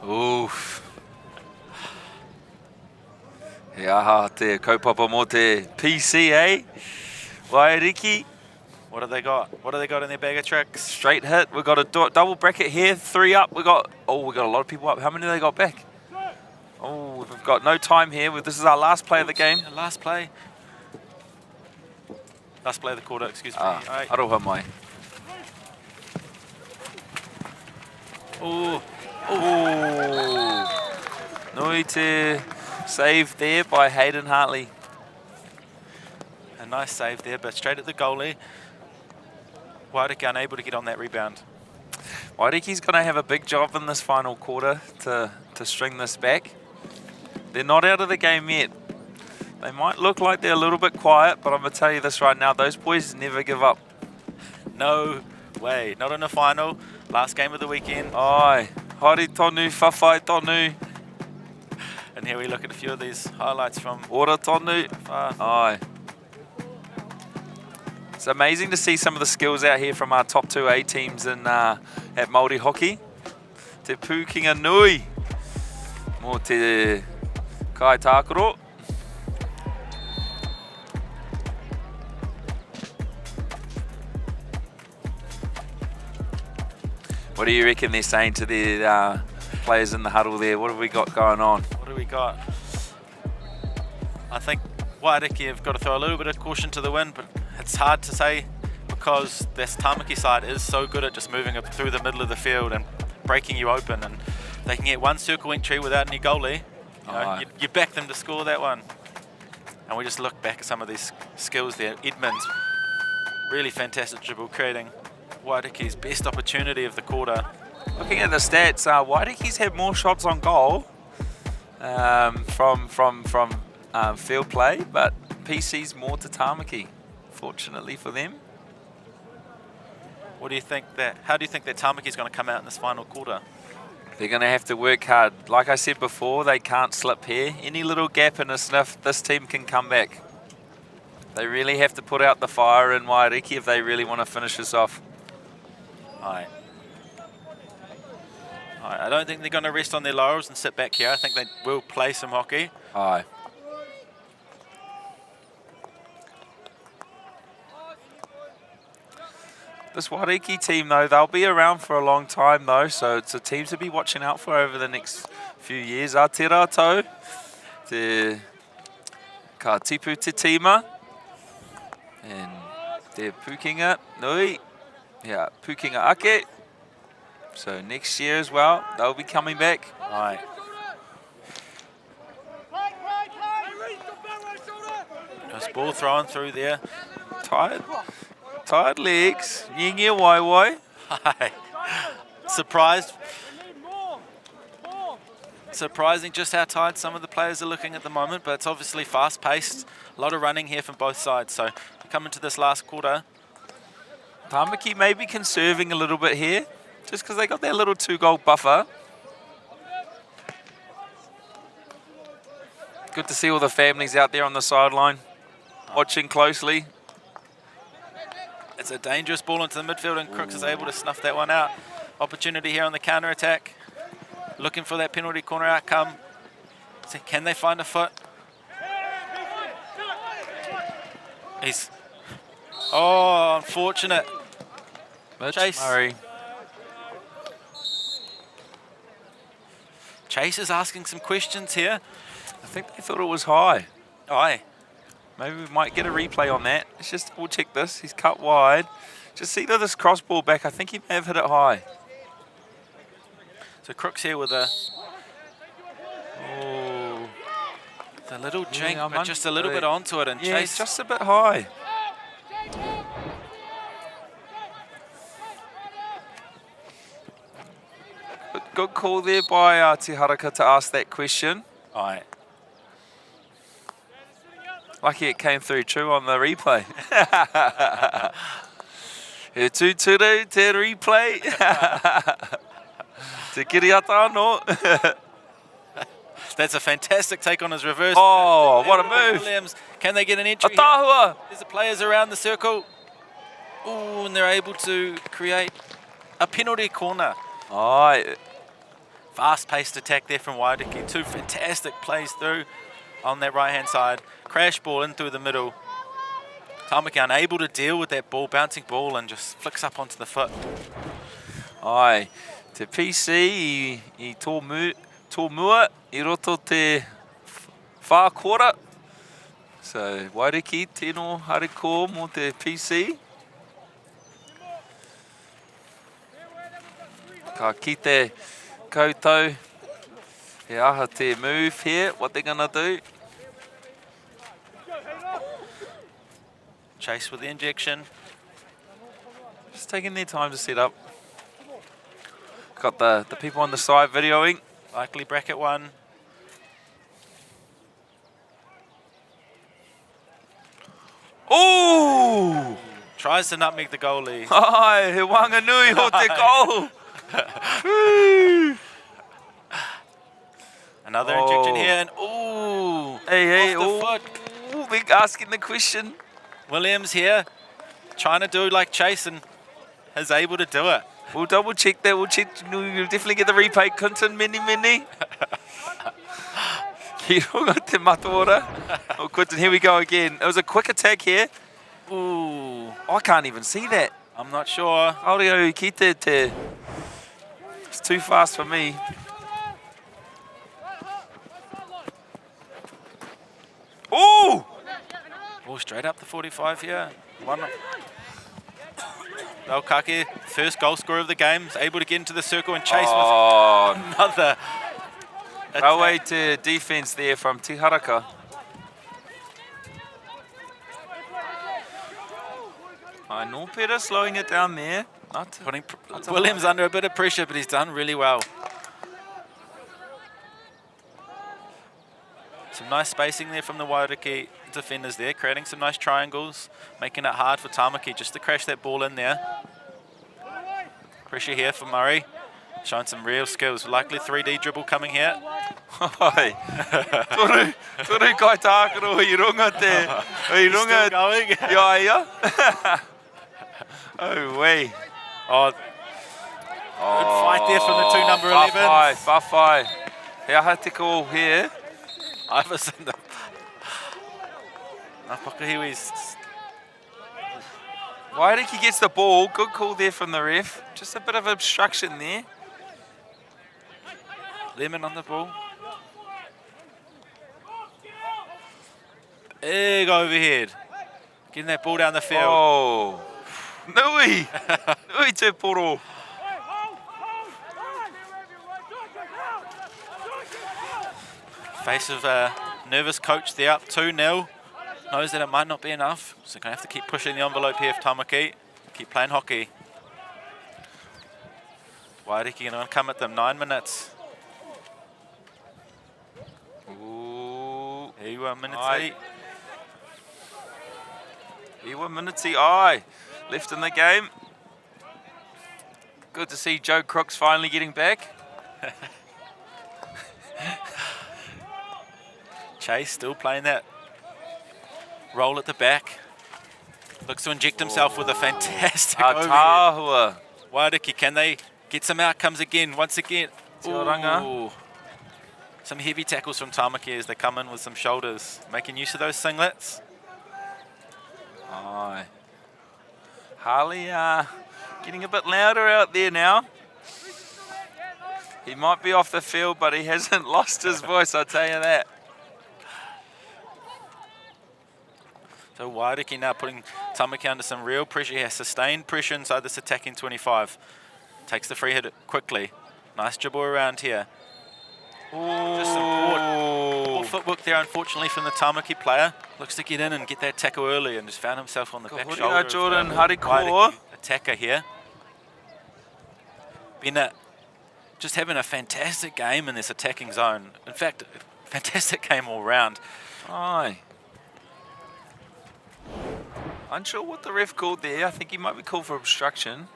Oof. He aha te kaupapa mō te PC, eh? Waiariki. What have they got? What have they got in their bag of tricks? Straight hit. We've got a double bracket here. 3 up. We got a lot of people up. How many have they got back? Oh, we've got no time here. This is our last play of the game. Last play. Last play of the quarter, excuse me. Aroha mai. Oh. Oh. Nui te save there by Hayden Hartley. A nice save there, but straight at the goalie. Waiariki unable to get on that rebound. Wairiki's going to have a big job in this final quarter to string this back. They're not out of the game yet. They might look like they're a little bit quiet, but I'm going to tell you this right now, those boys never give up. No way. Not in the final. Last game of the weekend. Ai, haere tonu, whawhai tonu. And here we look at a few of these highlights from Ora tonu. Ai. It's amazing to see some of the skills out here from our top 2A teams at Māori hockey. Te pūkinga nui mō te kai tākaro. What do you reckon they're saying to the players in the huddle there? What have we got going on? What do we got? I think Waiariki have got to throw a little bit of caution to the wind, but it's hard to say because this Tāmaki side is so good at just moving up through the middle of the field and breaking you open, and they can get one circle entry without any goalie. You back them to score that one. And we just look back at some of these skills there. Edmonds, really fantastic dribble, creating Wairiki's best opportunity of the quarter. Looking at the stats, Wairiki's had more shots on goal from field play, but PC's more to Tāmaki, fortunately for them. What do you think how do you think that Tāmaki's going to come out in this final quarter? They're going to have to work hard. Like I said before, they can't slip here. Any little gap in a sniff, this team can come back. They really have to put out the fire in Waiariki if they really want to finish this off. Aye. I don't think they're going to rest on their laurels and sit back here. I think they will play some hockey. Aye. This Waiariki team, though, they'll be around for a long time, though, so it's a team to be watching out for over the next few years. A te rātou, te ka tipu te tīma, and te pūkinga nui, yeah, pūkinga ake. So next year as well, they'll be coming back. Aye. Nice ball thrown through there. Tired legs, yingia wai. Aye. Surprising just how tired some of the players are looking at the moment, but it's obviously fast-paced. A lot of running here from both sides. So coming to this last quarter. Tāmaki may be conserving a little bit here, just because they got their little 2-goal buffer. Good to see all the families out there on the sideline watching closely. It's a dangerous ball into the midfield, and Crooks is able to snuff that one out. Opportunity here on the counter-attack. Looking for that penalty corner outcome. So can they find a foot? He's... Oh, unfortunate. Chase. Murray. Chase is asking some questions here. I think they thought it was high. Aye. Maybe we might get a replay on that. Let's just double check this. He's cut wide. Just see this cross ball back. I think he may have hit it high. So Crooks here with a... Oh. It's a little jink, but just a little bit onto it. And yeah, Chase... just a bit high. Good call there by Te Haraka to ask that question. Aye. Lucky it came through true on the replay. He tūturu te replay. Te kiriata anō. That's a fantastic take on his reverse. Oh, what a move. Williams. Can they get an entry? A tāhua. There's the players around the circle. Ooh, and they're able to create a penalty corner. Aye. Fast-paced attack there from Waiariki. Two fantastic plays through on that right-hand side. Crash ball in through the middle. Tāmaki unable to deal with that ball, bouncing ball, and just flicks up onto the foot. Ai, te PC I tō mua I roto te whākora. So, Waiariki, tēnō hareko mō te PC. Ka kite koutou. He aha te move here, what they're going to do. Chase with the injection. Just taking their time to set up. Got the people on the side videoing. Likely bracket one. Ooh! Tries to nutmeg the goalie. Ai, he wanga nui ho te goal. Another injection here, and ooh! Hey, off the foot. Ooh, they're asking the question. Williams here, trying to do like Chase, and is able to do it. We'll double check that. We'll check. You'll definitely get the replay. Quinton, many. Ki runga te mataora. Oh, Quinton, here we go again. It was a quick attack here. Ooh. I can't even see that. I'm not sure. Aoreo ki te. It's too fast for me. Ooh! Oh, straight up the 45 here. One. Kake, first goal scorer of the game, is able to get into the circle and chase with another attack. Away to defense there from Te Haraka. No Peter slowing it down there. Putting Williams under a bit of pressure, but he's done really well. Some nice spacing there from the Waiariki defenders there, creating some nice triangles, making it hard for Tāmaki just to crash that ball in there. Pressure here for Murray, showing some real skills. Likely 3D dribble coming here. Toru kai tākaro I runga te. I runga going. Yeah. Oh, way. Oh, good fight there from the two number 11s. Whawhai. He aha te call here. Iverson. Napakahiwi's. Waiariki gets the ball. Good call there from the ref. Just a bit of obstruction there. Lemon on the ball. Big overhead. Getting that ball down the field. Oh. Nui. Nui te poro. Face of a nervous coach there, up 2-0. Knows that it might not be enough, so going to have to keep pushing the envelope here for Tāmaki. Keep playing hockey. Waiariki going to come at them, 9 minutes. Ooh. Iwa Aye. Minutsi. Iwa Minutsi, aye. Left in the game. Good to see Joe Crooks finally getting back. Chase still playing that roll at the back. Looks to inject himself with a fantastic overhead. Tāhua. Waiariki, can they get some outcomes again? Once again. Tioranga. Ooh. Some heavy tackles from Tāmaki as they come in with some shoulders. Making use of those singlets. Aye. Harley getting a bit louder out there now. He might be off the field, but he hasn't lost his voice, I'll tell you that. So Waiariki now putting Tāmaki under some real pressure here. Sustained pressure inside this attacking 25. Takes the free hit quickly. Nice dribble around here. Just some poor footwork there, unfortunately, from the Tāmaki player. Looks to get in and get that tackle early and just found himself on the back shoulder. Jordan of Harikoa. Attacker here. Bennett just having a fantastic game in this attacking zone. In fact, a fantastic game all round. Aye. Unsure what the ref called there. I think he might be called for obstruction.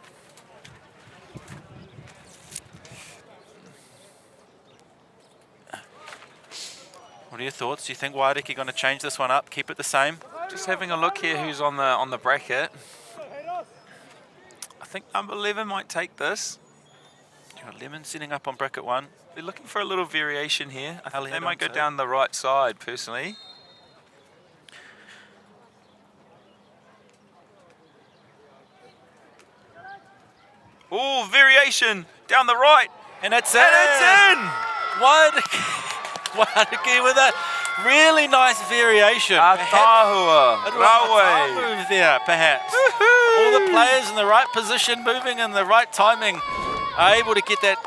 What are your thoughts? Do you think Waiariki going to change this one up, keep it the same? Just having a look here who's on the bracket. I think number 11 might take this. You've got Lemon setting up on bracket 1. We're looking for a little variation here. I think they head might go on down the right side, personally. Oh, variation down the right. And it's And it's in! Waiariki with a really nice variation. Tāhua. A Rawe. move there, perhaps. All the players in the right position, moving in the right timing, are able to get that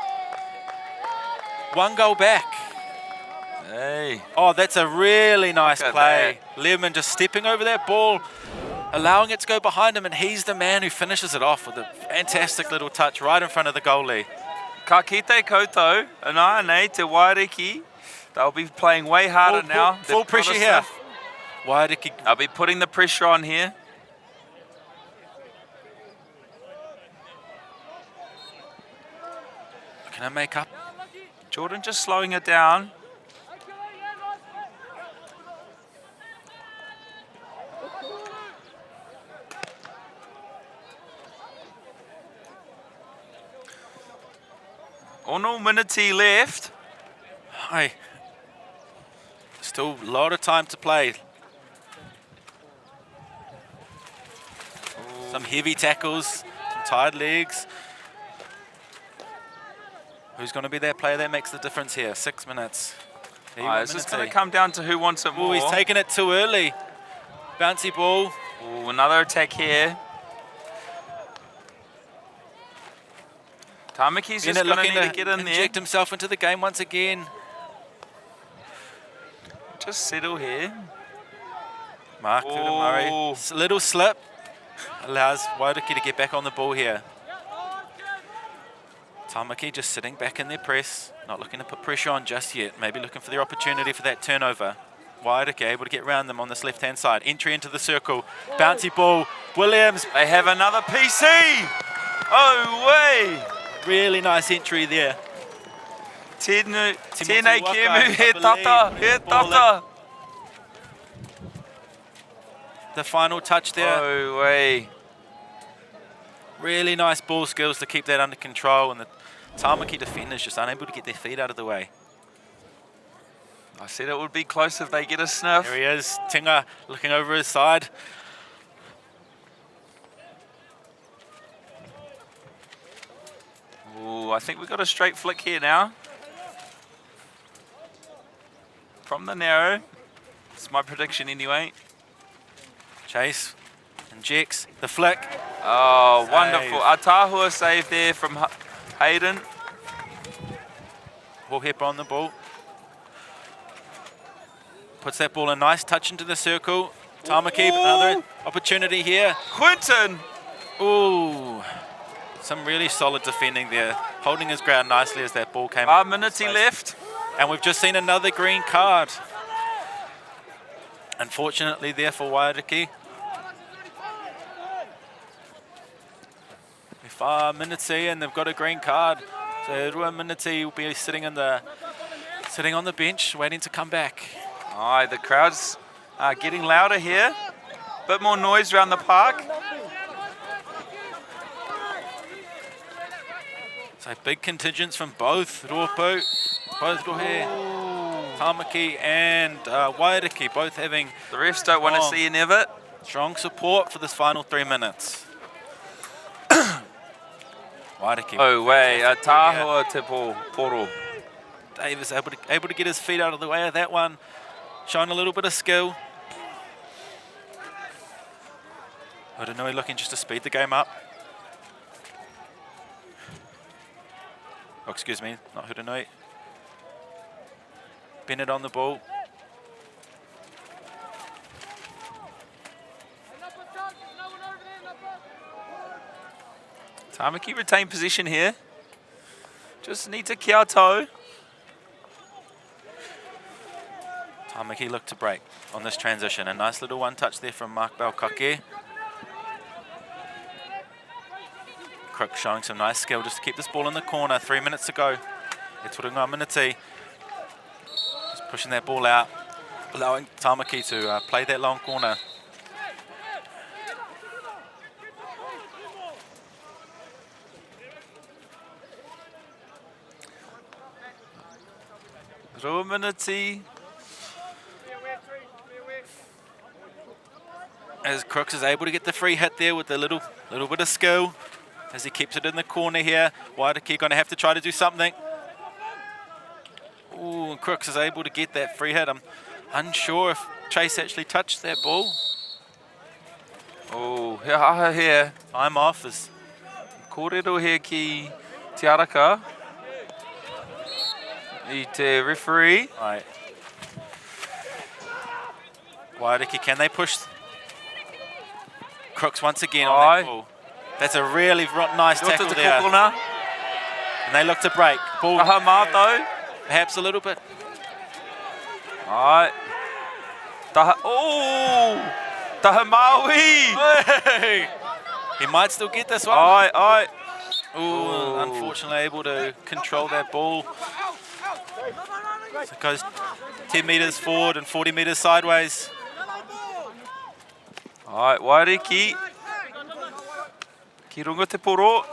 one goal back. Hey. Oh, that's a really nice Look at play. Lemon just stepping over that ball, allowing it to go behind him, and he's the man who finishes it off with a fantastic little touch right in front of the goalie. Ka kite koutou, anā nei te Waiariki. They'll be playing way harder now. Full They've got pressure a here. sniff. Waiariki. They'll be putting the pressure on here. Can I make up? Jordan just slowing it down. Ono minute left. Hi. Still a lot of time to play. Some heavy tackles, some tired legs. Who's going to be that player that makes the difference here? 6 minutes. It's just going to come down to who wants it more. Oh, he's taking it too early. Bouncy ball. Ooh, another attack here. Tāmaki's just going to need to get in there. Inject himself into the game once again. Just settle here. Mark through to Murray. A little slip. Allows Waiariki to get back on the ball here. Tāmaki just sitting back in their press. Not looking to put pressure on just yet. Maybe looking for the opportunity for that turnover. Waiariki able to get around them on this left-hand side. Entry into the circle. Bouncy ball. Williams. They have another PC. Oh, way. Really nice entry there. Tēnei Timothy kēmu, Waka, he I tata, believe, he ball tata. The final touch there. Oh, way. Really nice ball skills to keep that under control, and the Tāmaki defenders just unable to get their feet out of the way. I said it would be close if they get a sniff. There he is, Tinga looking over his side. Ooh, I think we've got a straight flick here now. From the narrow. It's my prediction anyway. Chase injects the flick. Oh, Save. wonderful. A Tāhua save there from Hayden. Ball hip on the ball. Puts that ball a nice touch into the circle. Tāmaki, another opportunity here. Quinton. Ooh, some really solid defending there. Holding his ground nicely as that ball came. 5 minutes left. And we've just seen another green card. Unfortunately there for Waiariki. 5 minutes here and they've got a green card. So Rua Miniti will be sitting on the bench waiting to come back. Aye, the crowd's getting louder here. Bit more noise around the park. So big contingents from both Rōpū, both Rohe, Tāmaki and Waiariki, both having The refs don't want to see any of it. strong support for this final 3 minutes. Waiariki. Oh, way. Tāhua te poro. Davis able to get his feet out of the way of that one, showing a little bit of skill. Huranui looking just to speed the game up. Oh, excuse me, not Huranui. Bennett on the ball. Tāmaki retain position here. Just needs a kia toe. Tāmaki looked to break on this transition. A nice little one touch there from Mark Belkake. Crook showing some nice skill just to keep this ball in the corner. 3 minutes to go. It's Turunga Miniti. Just pushing that ball out, allowing Tāmaki to play that long corner. Ruminati. As Crooks is able to get the free hit there with a little bit of skill. As he keeps it in the corner here. Waiariki going to have to try to do something. Ooh, and Crooks is able to get that free hit. I'm unsure if Chase actually touched that ball. Oh, here. Time off is Kōrero here ki Te Araka. I te referee. right. Waiariki, can they push Crooks once again on that ball? That's a really nice tackle there. And they look to break. Ball perhaps a little bit. Alright. Taha Maui. He might still get this one. Aye. Ooh, unfortunately able to control that ball. So it goes 10 metres forward and 40 metres sideways. Alright, Waiariki. Ki runga te poro.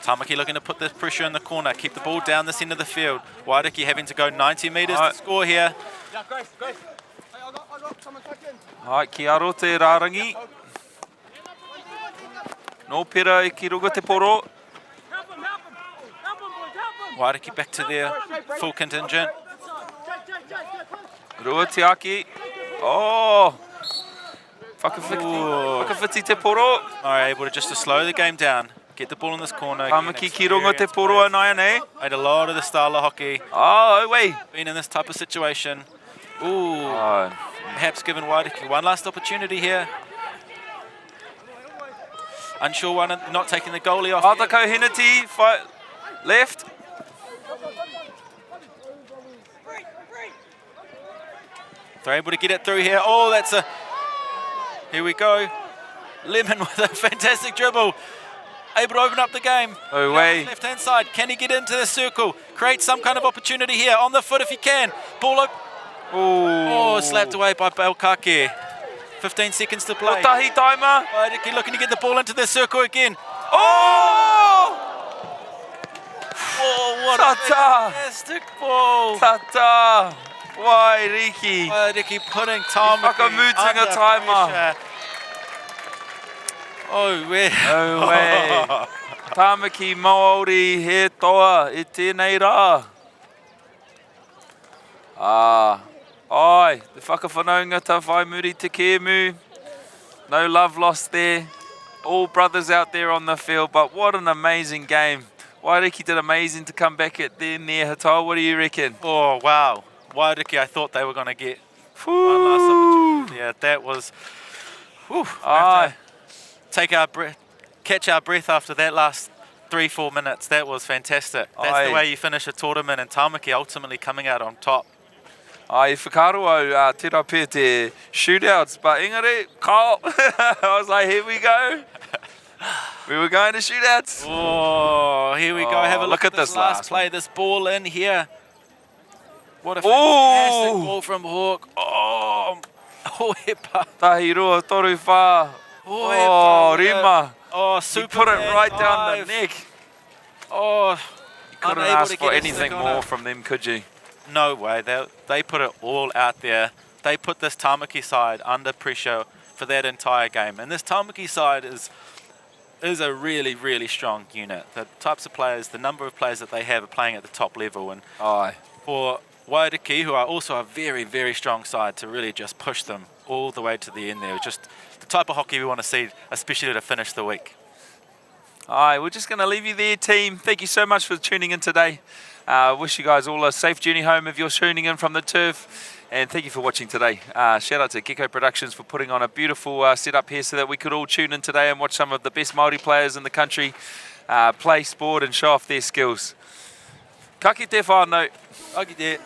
Tāmaki looking to put the pressure in the corner, keep the ball down this end of the field. Waiariki having to go 90 metres to score here. Alright, ki aro te rārangi. No pera ki runga te poro. Waiariki back to their full contingent. Rua te aki. Oh! Whakawhiti te poro. Are able to just to slow the game down. Get the ball in this corner. Tāmaki ki runga te poro anai anei. Played a lot of the style of hockey. Oh, wei. Been in this type of situation. Ooh. Perhaps given Waiariki one last opportunity here. Unsure one, not taking the goalie off. Atako Henity, left. They're able to get it through here. Oh, that's a... Here we go. Lemon with a fantastic dribble. Able to open up the game. Oh, way. Left-hand side. Can he get into the circle? Create some kind of opportunity here. On the foot if he can. Ball up. Oh, slapped away by Belkake. 15 seconds to play. Otahi timer. Waiariki looking to get the ball into the circle again. Oh! Oh, what Tata. a fantastic ball. Tata. Waiariki. Waiariki putting Tāmaki Whakamutinga under timer. pressure. Oh, way. Oh, way. Tāmaki Māori he toa I tēnei rā. Ai, the whakawhanaunga whai muri te kēmu. No love lost there. All brothers out there on the field, but what an amazing game. Waiariki did amazing to come back at the near Hatoa. What do you reckon? Oh, wow. Waiariki, I thought they were going to get one last opportunity. Yeah, that was... Whew, take our breath, catch our breath after that last 3-4 minutes. That was fantastic. That's the way you finish a tournament, and Tāmaki ultimately coming out on top. I whakaroa tērā pē te shootouts, but engari, Kyle, I was like, here we go. We were going to shootouts. Oh, here we go. Have a look at this last play. This ball in here. What a fantastic ball from Hawk. Oh, Hohepa. Tahi rua toru whā. Oh, rima. Oh, You Superman put it right down the dive. neck. Oh, You couldn't unable ask to for get a anything stick on more it. from them, could you? No way. They put it all out there. They put this Tāmaki side under pressure for that entire game. And this Tāmaki side is a really, really strong unit. The types of players, the number of players that they have are playing at the top level. And Aye. for Waiariki, who are also a very, very strong side, to really just push them all the way to the end there. Just the type of hockey we want to see, especially to finish the week. Aye, we're just going to leave you there, team. Thank you so much for tuning in today. Wish you guys all a safe journey home if you're tuning in from the turf. And thank you for watching today. Shout out to Gecko Productions for putting on a beautiful setup here so that we could all tune in today and watch some of the best Māori players in the country play sport and show off their skills. Ka kite whānau. Aki te.